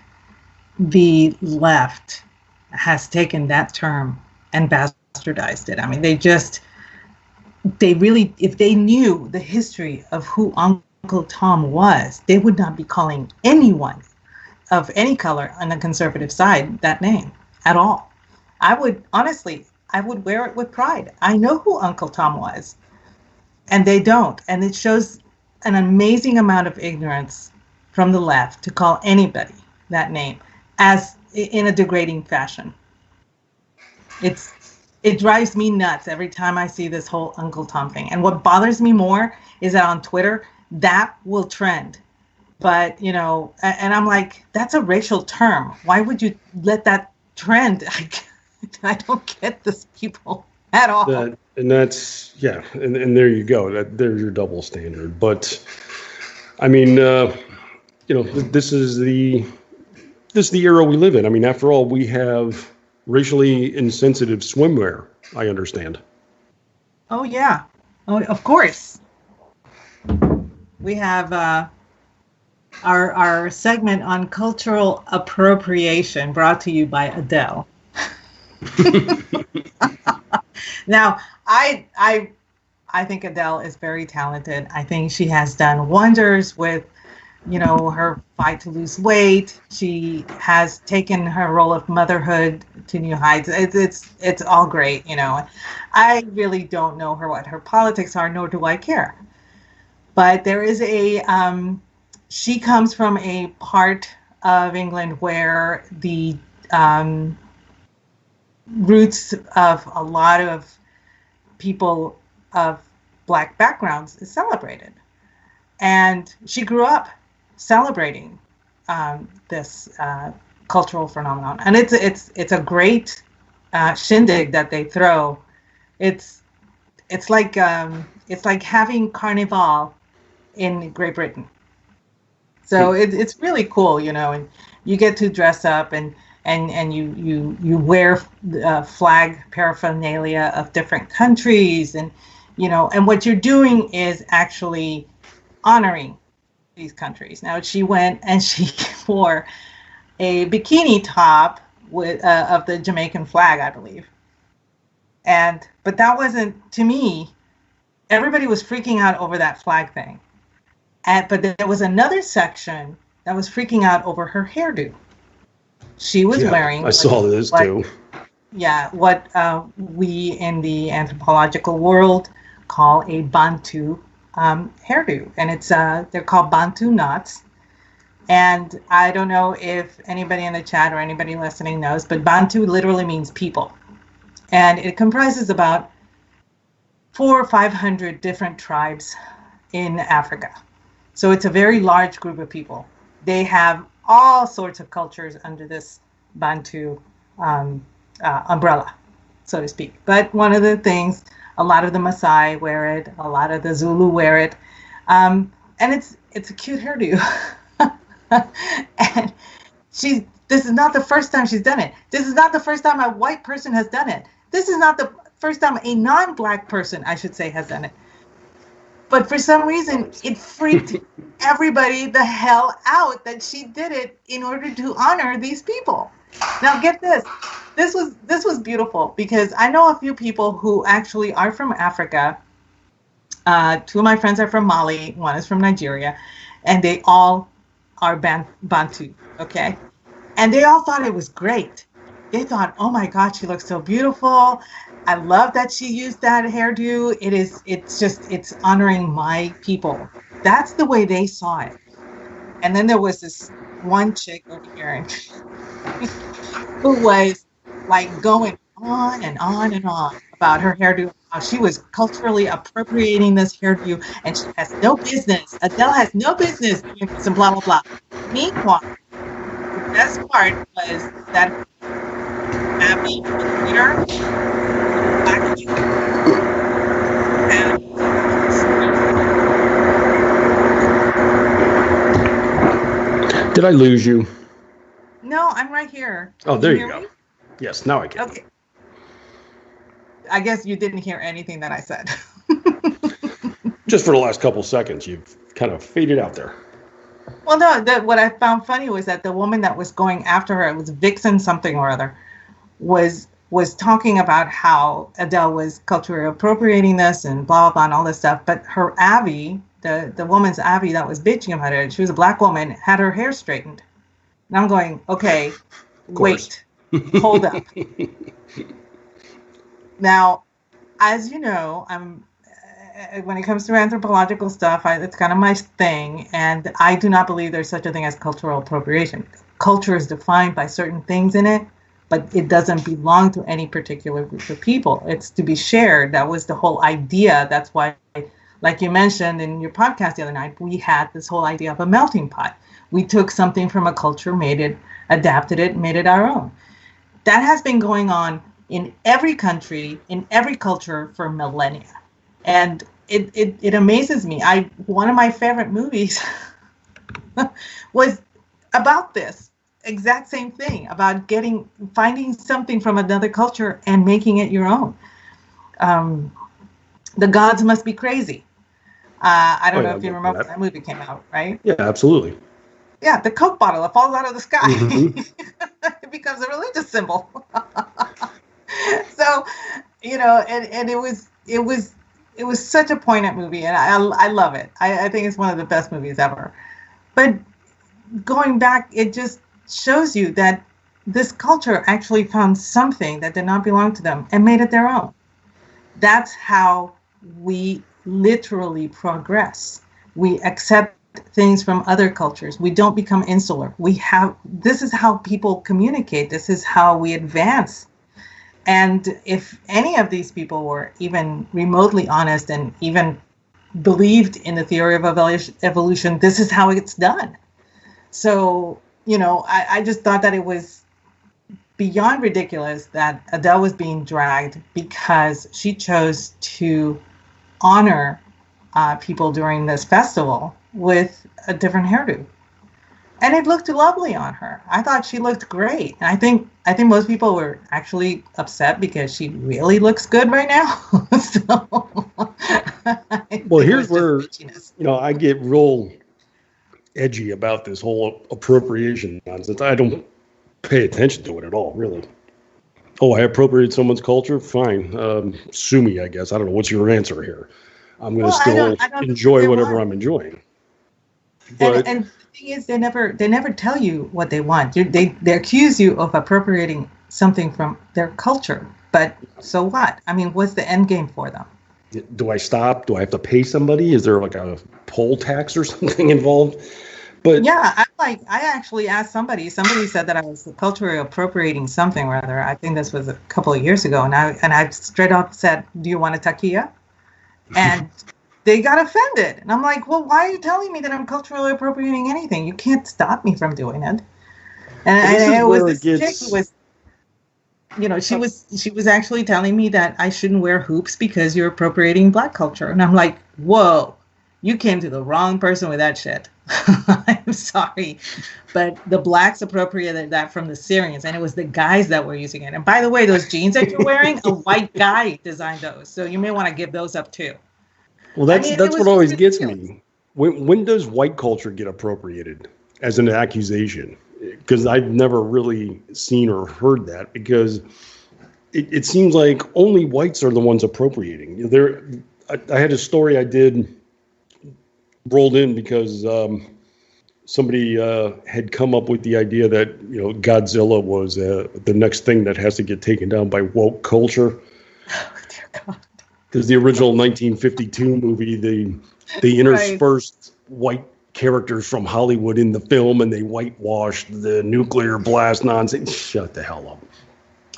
the left has taken that term and bastardized it. I mean, they really, if they knew the history of who Uncle Tom was, they would not be calling anyone of any color on the conservative side that name at all. I would wear it with pride. I know who Uncle Tom was, and they don't. And it shows an amazing amount of ignorance from the left to call anybody that name as in a degrading fashion. It drives me nuts every time I see this whole Uncle Tom thing. And what bothers me more is that on Twitter, that will trend. But, and I'm like, that's a racial term. Why would you let that trend? I don't get this, people, at all. And that's, yeah, and there you go. There's your double standard. But, I mean, this is the era we live in. I mean, after all, we have racially insensitive swimwear, I understand. Oh, yeah. Oh, of course. We have our segment on cultural appropriation brought to you by Adele. Now, I think Adele is very talented. I think she has done wonders with her fight to lose weight. She has taken her role of motherhood to new heights. It's all great, I really don't know what her politics are, nor do I care. But there is she comes from a part of England where the roots of a lot of people of Black backgrounds is celebrated. And she grew up celebrating this cultural phenomenon, and it's a great shindig that they throw. It's like having Carnival in Great Britain. So it's really cool, and you get to dress up and you wear flag paraphernalia of different countries, and what you're doing is actually honoring these countries. Now, she went and she wore a bikini top with of the Jamaican flag, I believe. But that wasn't, to me, everybody was freaking out over that flag thing. But there was another section that was freaking out over her hairdo. She was wearing... I saw this too. Yeah, what we in the anthropological world call a Bantu hairdo, and it's they're called Bantu knots. And I don't know if anybody in the chat or anybody listening knows, but Bantu literally means people, and it comprises about 400 or 500 different tribes in Africa. So it's a very large group of people. They have all sorts of cultures under this Bantu umbrella, so to speak. But one of the things, a lot of the Maasai wear it, a lot of the Zulu wear it, and it's a cute hairdo. And this is not the first time she's done it. This is not the first time a white person has done it. This is not the first time a non-black person, I should say, has done it. But for some reason, it freaked everybody the hell out that she did it in order to honor these people. Now, get this. This was beautiful, because I know a few people who actually are from Africa. Two of my friends are from Mali. One is from Nigeria. And they all are Bantu, okay? And they all thought it was great. They thought, oh my God, she looks so beautiful. I love that she used that hairdo. It's honoring my people. That's the way they saw it. And then there was this one chick over here who was like going on and on and on about her hairdo. How she was culturally appropriating this hairdo, and she has no business. Adele has no business doing this and blah blah blah. Meanwhile, the best part was that Abby here. Did I lose you? No, I'm right here. Oh, there you go. Me? Yes, now I can. Okay. I guess you didn't hear anything that I said. Just for the last couple seconds, you've kind of faded out there. Well, no, what I found funny was that the woman that was going after her, it was Vixen something or other, was talking about how Adele was culturally appropriating this and blah, blah, blah, and all this stuff. But her Abby, the woman's Abby that was bitching about it, she was a black woman, had her hair straightened. And I'm going, okay, wait, hold up. Now, as you know, when it comes to anthropological stuff, it's kind of my thing, and I do not believe there's such a thing as cultural appropriation. Culture is defined by certain things in it, but it doesn't belong to any particular group of people. It's to be shared. That was the whole idea. That's why, like you mentioned in your podcast the other night, we had this whole idea of a melting pot. We took something from a culture, adapted it, made it our own. That has been going on in every country, in every culture for millennia. And it amazes me. One of my favorite movies was about this exact same thing, about finding something from another culture and making it your own. The Gods Must Be Crazy. I don't know if you remember when that movie came out, right? Yeah, absolutely. Yeah, the Coke bottle that falls out of the sky. Mm-hmm. It becomes a religious symbol. So, and it was such a poignant movie, and I love it. I think it's one of the best movies ever. But going back, it just shows you that this culture actually found something that did not belong to them and made it their own. That's how we literally progress. We accept things from other cultures. We don't become insular. This is how people communicate. This is how we advance. And if any of these people were even remotely honest and even believed in the theory of evolution, this is how it's done. So, I just thought that it was beyond ridiculous that Adele was being dragged because she chose to honor people during this festival with a different hairdo. And it looked lovely on her. I thought she looked great. And I think most people were actually upset because she really looks good right now. Well, here's where, I get real edgy about this whole appropriation nonsense. I don't pay attention to it at all, really. Oh, I appropriated someone's culture? Fine. Sue me, I guess. I don't know. What's your answer here? I'm going to still enjoy whatever I'm enjoying. But, and the thing is, they never tell you what they want. They accuse you of appropriating something from their culture. But so what? I mean, what's the end game for them? Do I stop? Do I have to pay somebody? Is there like a poll tax or something involved? But yeah, I actually asked somebody. Somebody said that I was culturally appropriating something or other. I think this was a couple of years ago, and I straight up said, "Do you want a taquilla?" And they got offended. And I'm like, well, why are you telling me that I'm culturally appropriating anything? You can't stop me from doing it. And it was this chick who was, she was actually telling me that I shouldn't wear hoops because you're appropriating Black culture. And I'm like, whoa, you came to the wrong person with that shit. I'm sorry. But the Blacks appropriated that from the Syrians, and it was the guys that were using it. And by the way, those jeans that you're wearing, a white guy designed those. So you may want to give those up too. Well, that's what always gets me. When does white culture get appropriated as an accusation? Because I've never really seen or heard that, because it seems like only whites are the ones appropriating. I had a story I did rolled in because somebody had come up with the idea that Godzilla was the next thing that has to get taken down by woke culture. Because the original 1952 movie, they interspersed white characters from Hollywood in the film, and they whitewashed the nuclear blast nonsense. Shut the hell up.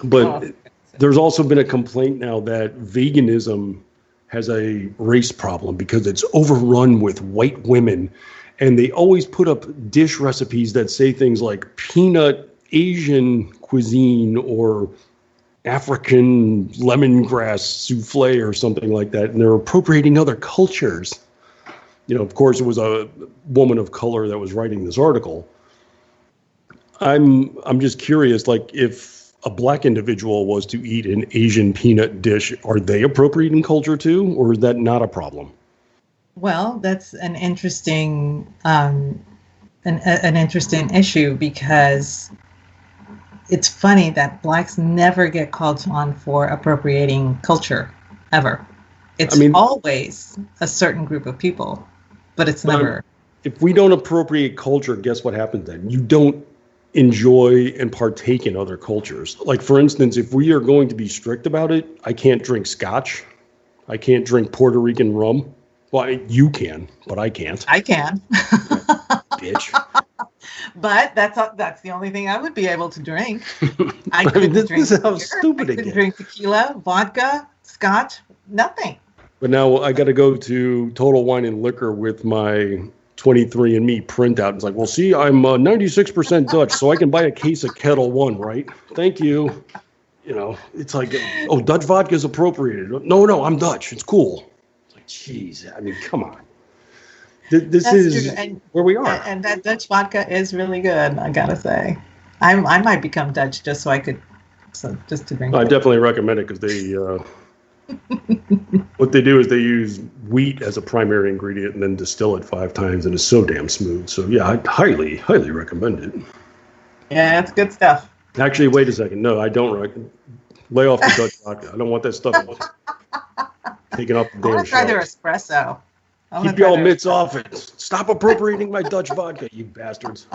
But there's also been a complaint now that veganism has a race problem because it's overrun with white women, and they always put up dish recipes that say things like peanut Asian cuisine or African lemongrass souffle or something like that, and they're appropriating other cultures. You know, of course, it was a woman of color that was writing this article. I'm just curious, like, if a black individual was to eat an Asian peanut dish, are they appropriating culture too, or is that not a problem? Well, that's an interesting an interesting issue, because it's funny that blacks never get called on for appropriating culture, ever. It's always a certain group of people, but it's never. If we don't appropriate culture, guess what happens then? You don't enjoy and partake in other cultures. Like, for instance, if we are going to be strict about it, I can't drink scotch. I can't drink Puerto Rican rum. Well, you can, but I can't. I can. Bitch. But that's the only thing I would be able to drink. I couldn't drink. This is how stupid it couldn't gets. drink tequila, vodka, scotch, nothing. But now I got to go to Total Wine and Liquor with my 23andMe printout. It's like, well, see, I'm 96% Dutch, so I can buy a case of Kettle One, right? Thank you. You know, it's like, oh, Dutch vodka is appropriated. No, I'm Dutch. It's cool. It's like, geez, I mean, come on. This is where we are. And that Dutch vodka is really good, I gotta say. I might become Dutch just so I could, just to drink. I definitely recommend it because they, what they do is they use wheat as a primary ingredient and then distill it 5 times, and it's so damn smooth. So yeah, I highly, highly recommend it. Yeah, it's good stuff. Actually, wait a second. No, I don't recommend. Lay off the Dutch vodka. I don't want that stuff taking off the I damn want to try their shelves. espresso. Keep y'all mitts off it. Stop appropriating my Dutch vodka, you bastards.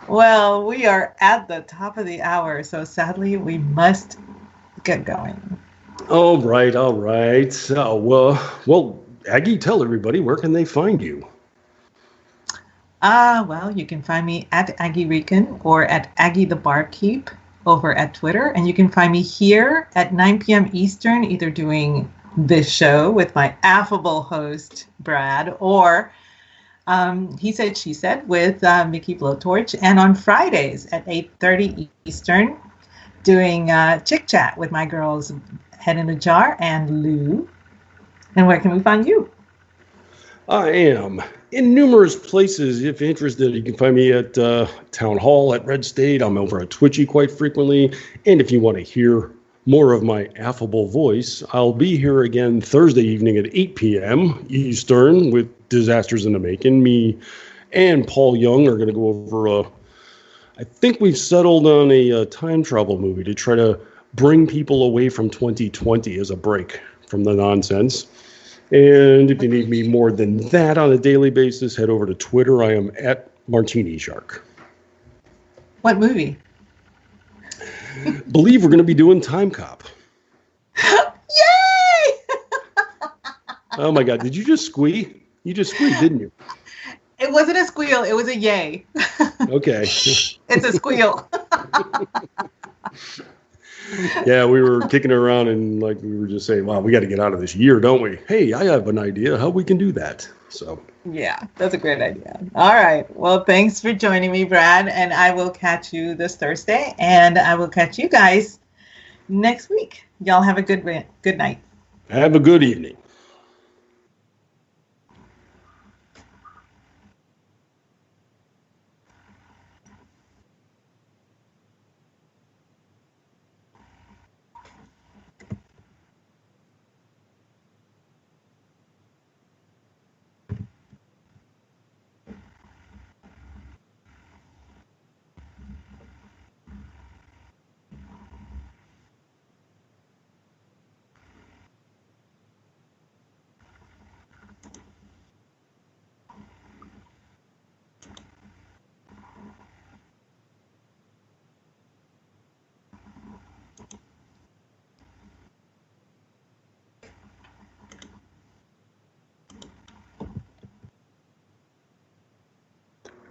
Well, we are at the top of the hour, so sadly we must get going. All right. Well, Aggie, tell everybody, where can they find you? Well, you can find me at Aggie Rican or at Aggie the Barkeep over at Twitter, and you can find me here at 9 p.m. Eastern, either doing this show with my affable host, Brad, or He Said, She Said with Mickey Blowtorch, and on Fridays at 8:30 Eastern, doing Chick Chat with my girls, Head in a Jar and Lou. And where can we find you? I am in numerous places. If interested, you can find me at Town Hall at Red State. I'm over at Twitchy quite frequently. And if you want to hear more of my affable voice, I'll be here again Thursday evening at 8 p.m. Eastern with Disasters in the Making. Me and Paul Young are going to go over, I think we've settled on a time travel movie to try to bring people away from 2020 as a break from the nonsense. And if you need me more than that on a daily basis, head over to Twitter. I am at Martini Shark. What movie? Believe we're going to be doing Time Cop. Yay! Oh my God. Did you just squeak? You just squeaked, didn't you? It wasn't a squeal. It was a yay. Okay. It's a squeal. Yeah, we were kicking around and like we were just saying, wow, we got to get out of this year, don't we? Hey, I have an idea how we can do that. So yeah, that's a great idea. All right. Well, thanks for joining me, Brad. And I will catch you this Thursday. And I will catch you guys next week. Y'all have a good night. Have a good evening.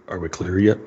Are we clear yet?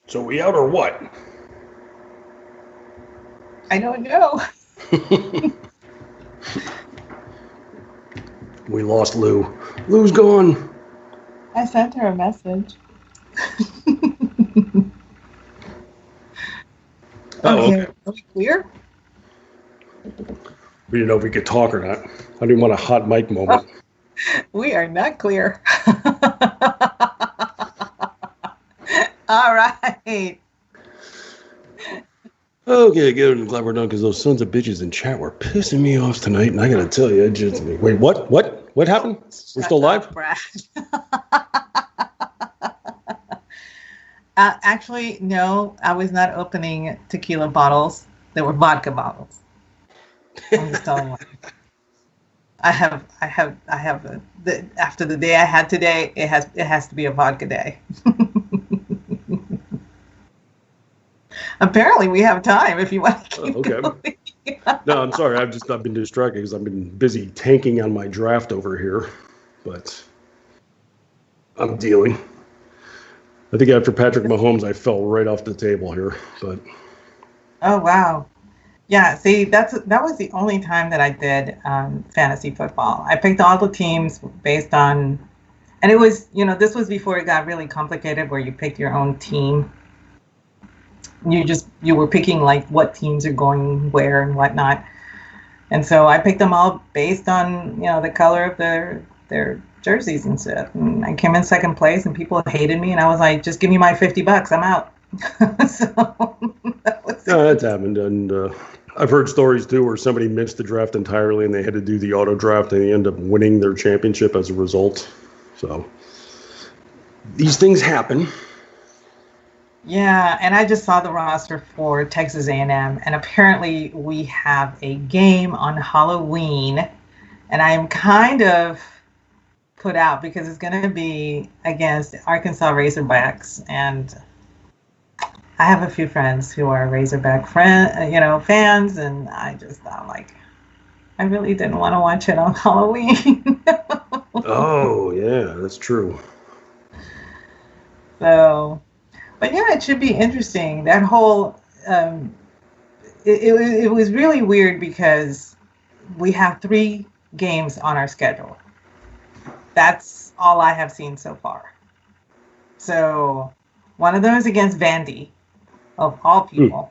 So we out or what? I don't know. We lost Lou. Lou's gone. I sent her a message. Okay. Are we clear? We didn't know if we could talk or not. I didn't want a hot mic moment. We are not clear. All right. Okay, good. I'm glad we're done because those sons of bitches in chat were pissing me off tonight, and I gotta tell you, wait, what? What happened? We're still live? Actually, no. I was not opening tequila bottles. They were vodka bottles. I'm just telling you. After the day I had today, it has to be a vodka day. Apparently, we have time if you want to keep going. No, I'm sorry. I've been distracted because I've been busy tanking on my draft over here, but I'm dealing. I think after Patrick Mahomes, I fell right off the table here, but. Oh, wow. Yeah, see, that was the only time that I did fantasy football. I picked all the teams based on, and it was, this was before it got really complicated where you picked your own team. You were picking like what teams are going where and whatnot. And so I picked them all based on, the color of their jerseys and stuff. And I came in second place and people hated me and I was like, just give me my $50, I'm out. That's happened. And I've heard stories too where somebody missed the draft entirely and they had to do the auto draft and they end up winning their championship as a result. So these things happen. Yeah, and I just saw the roster for Texas A&M, and apparently we have a game on Halloween, and I'm kind of put out because it's going to be against Arkansas Razorbacks, and I have a few friends who are Razorback fans, and I just thought, like, I really didn't want to watch it on Halloween. Oh, yeah, that's true. So... But yeah, it should be interesting. That whole, it was really weird because we have 3 games on our schedule. That's all I have seen so far. So one of them is against Vandy, of all people.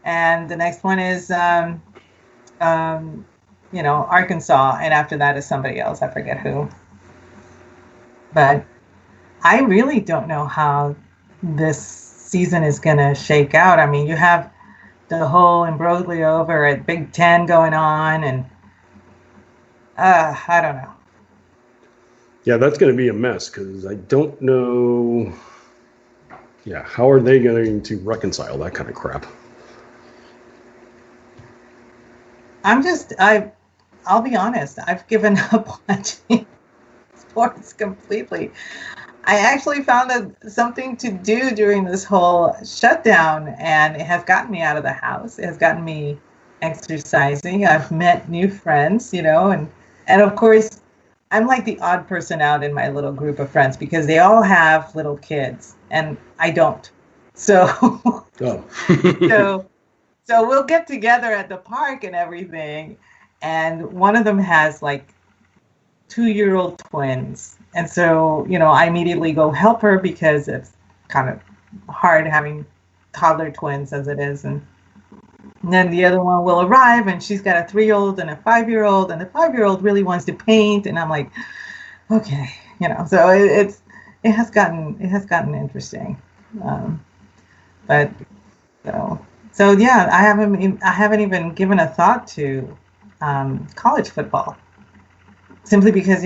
And the next one is, Arkansas. And after that is somebody else. I forget who. But I really don't know how this season is going to shake out. I mean, you have the whole imbroglio over at Big Ten going on, and I don't know. Yeah, that's going to be a mess because I don't know. Yeah, how are they going to reconcile that kind of crap? I'll be honest. I've given up watching sports completely. I actually found something to do during this whole shutdown, and it has gotten me out of the house. It has gotten me exercising. I've met new friends, and of course, I'm like the odd person out in my little group of friends because they all have little kids, and I don't. So, so we'll get together at the park and everything, and one of them has like 2-year-old twins. And so, I immediately go help her because it's kind of hard having toddler twins as it is. And then the other one will arrive, and she's got a 3-year-old and a 5-year-old, and the 5-year-old really wants to paint. And I'm like, okay, so it has gotten interesting. But so yeah, I haven't even given a thought to college football, simply because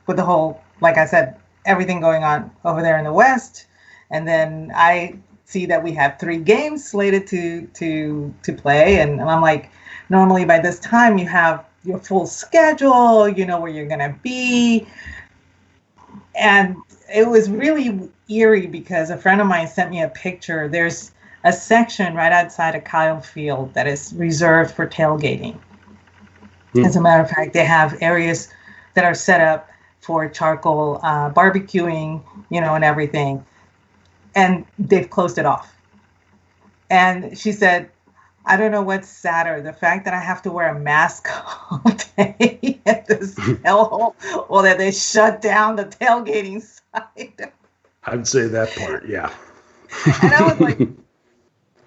with the whole, like I said, everything going on over there in the West, and then I see that we have 3 games slated to play, and I'm like, normally by this time you have your full schedule, where you're gonna be, and it was really eerie because a friend of mine sent me a picture. There's a section right outside of Kyle Field that is reserved for tailgating. As a matter of fact, they have areas that are set up for charcoal barbecuing, and everything. And they've closed it off. And she said, I don't know what's sadder, the fact that I have to wear a mask all day at this hellhole, or that they shut down the tailgating side. I'd say that part, yeah. And I was like,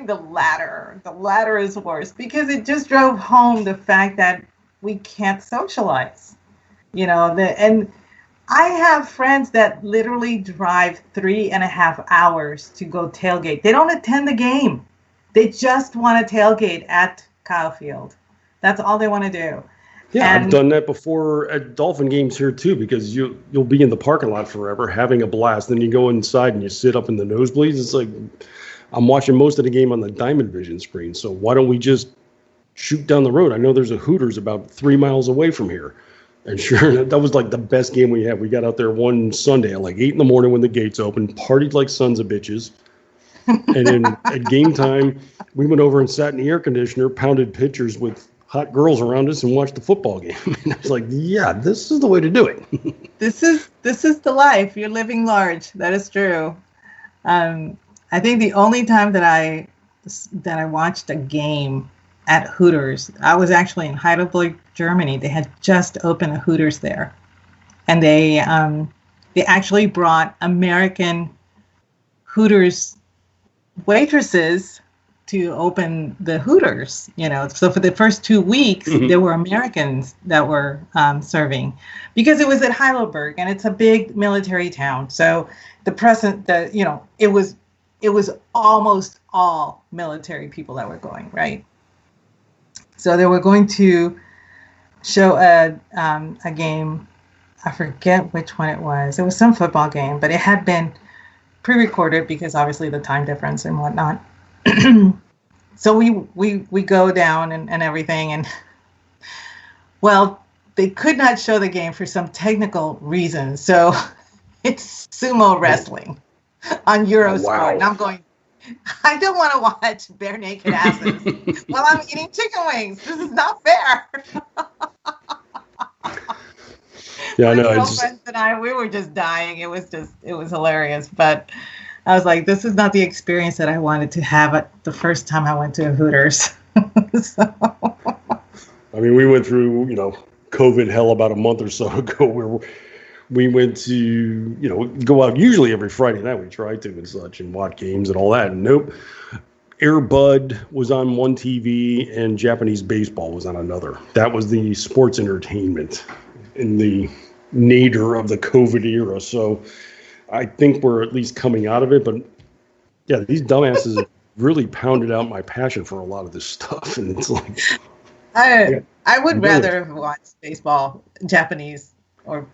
the latter is worse, because it just drove home the fact that we can't socialize, and I have friends that literally drive 3.5 hours to go tailgate. They don't attend the game. They just want to tailgate at Kyle Field. That's all they want to do. Yeah, I've done that before at Dolphin games here too, because you'll be in the parking lot forever having a blast. Then you go inside and you sit up in the nosebleeds. It's like, I'm watching most of the game on the Diamond Vision screen. So why don't we just shoot down the road? I know there's a Hooters about 3 miles away from here. And sure, that was like the best game we had. We got out there one Sunday at like 8 in the morning when the gates opened, partied like sons of bitches. And then at game time, we went over and sat in the air conditioner, pounded pitchers with hot girls around us, and watched the football game. And I was like, yeah, this is the way to do it. This is the life. You're living large. That is true. I think the only time that I watched a game at Hooters, I was actually in Heidelberg, Germany. They had just opened a Hooters there, and they actually brought American Hooters waitresses to open the Hooters. So for the first 2 weeks, there were Americans that were serving, because it was at Heidelberg, and it's a big military town. So it was almost all military people that were going, right? So they were going to show a game. I forget which one it was. It was some football game, but it had been pre-recorded because obviously the time difference and whatnot. So we go down and everything, and well, they could not show the game for some technical reasons. So it's sumo wrestling on Eurosport. Wow. And I'm going, I don't want to watch bare naked asses while I'm eating chicken wings. This is not fair. Yeah, I know. My girlfriends and I, we were just dying. It was hilarious. But I was like, this is not the experience that I wanted to have at the first time I went to a Hooters. So. I mean, we went through, COVID hell about a month or so ago, where we went to, go out usually every Friday night. We tried to and such and watch games and all that. And nope. Air Bud was on one TV and Japanese baseball was on another. That was the sports entertainment in the nadir of the COVID era. So I think we're at least coming out of it. But yeah, these dumbasses have really pounded out my passion for a lot of this stuff. And it's like, I would rather watch baseball, Japanese, or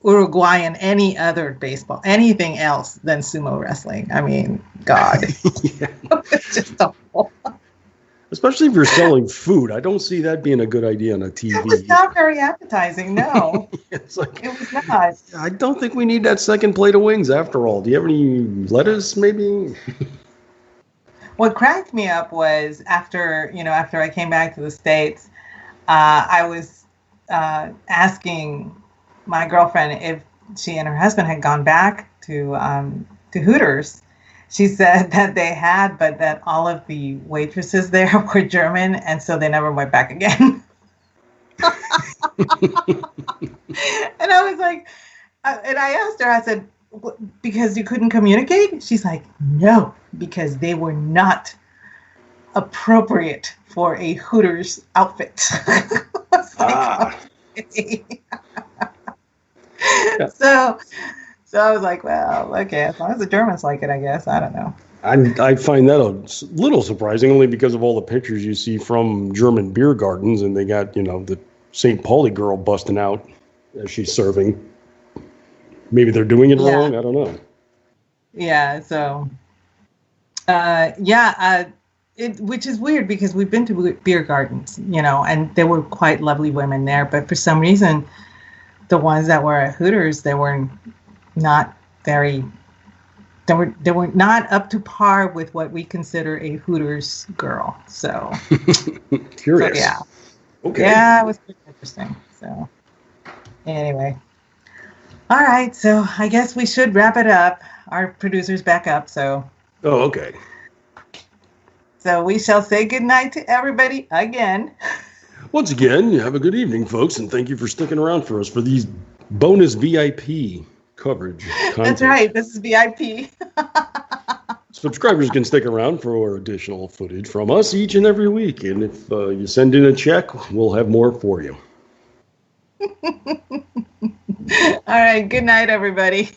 Uruguayan, any other baseball, anything else than sumo wrestling. I mean, God. It's just awful. Especially if you're selling food. I don't see that being a good idea on a TV. It was not very appetizing, no. It was not. I don't think we need that second plate of wings after all. Do you have any lettuce, maybe? What cracked me up was after I came back to the States, I was asking my girlfriend if she and her husband had gone back to Hooters. She said that they had, but that all of the waitresses there were German, and so they never went back again. And I was like, and I asked her, I said, because you couldn't communicate? She's like, no, because they were not appropriate for a Hooters outfit. Okay. So I was like, well, okay, as long as the Germans like it, I guess. I don't know. I find that a little surprising, only because of all the pictures you see from German beer gardens, and they got, the St. Pauli girl busting out as she's serving. Maybe they're doing it wrong. I don't know. Yeah. So, which is weird because we've been to beer gardens, and there were quite lovely women there, but for some reason, the ones that were at Hooters, they were not very. They were not up to par with what we consider a Hooters girl. So curious. So, yeah. Okay. Yeah, it was pretty interesting. So anyway. All right. So I guess we should wrap it up. Our producer's back up. So. Oh, okay. So we shall say goodnight to everybody again. Once again, have a good evening, folks, and thank you for sticking around for us for these bonus VIP coverage content. That's right. This is VIP. Subscribers can stick around for additional footage from us each and every week. And if you send in a check, we'll have more for you. All right. Good night, everybody.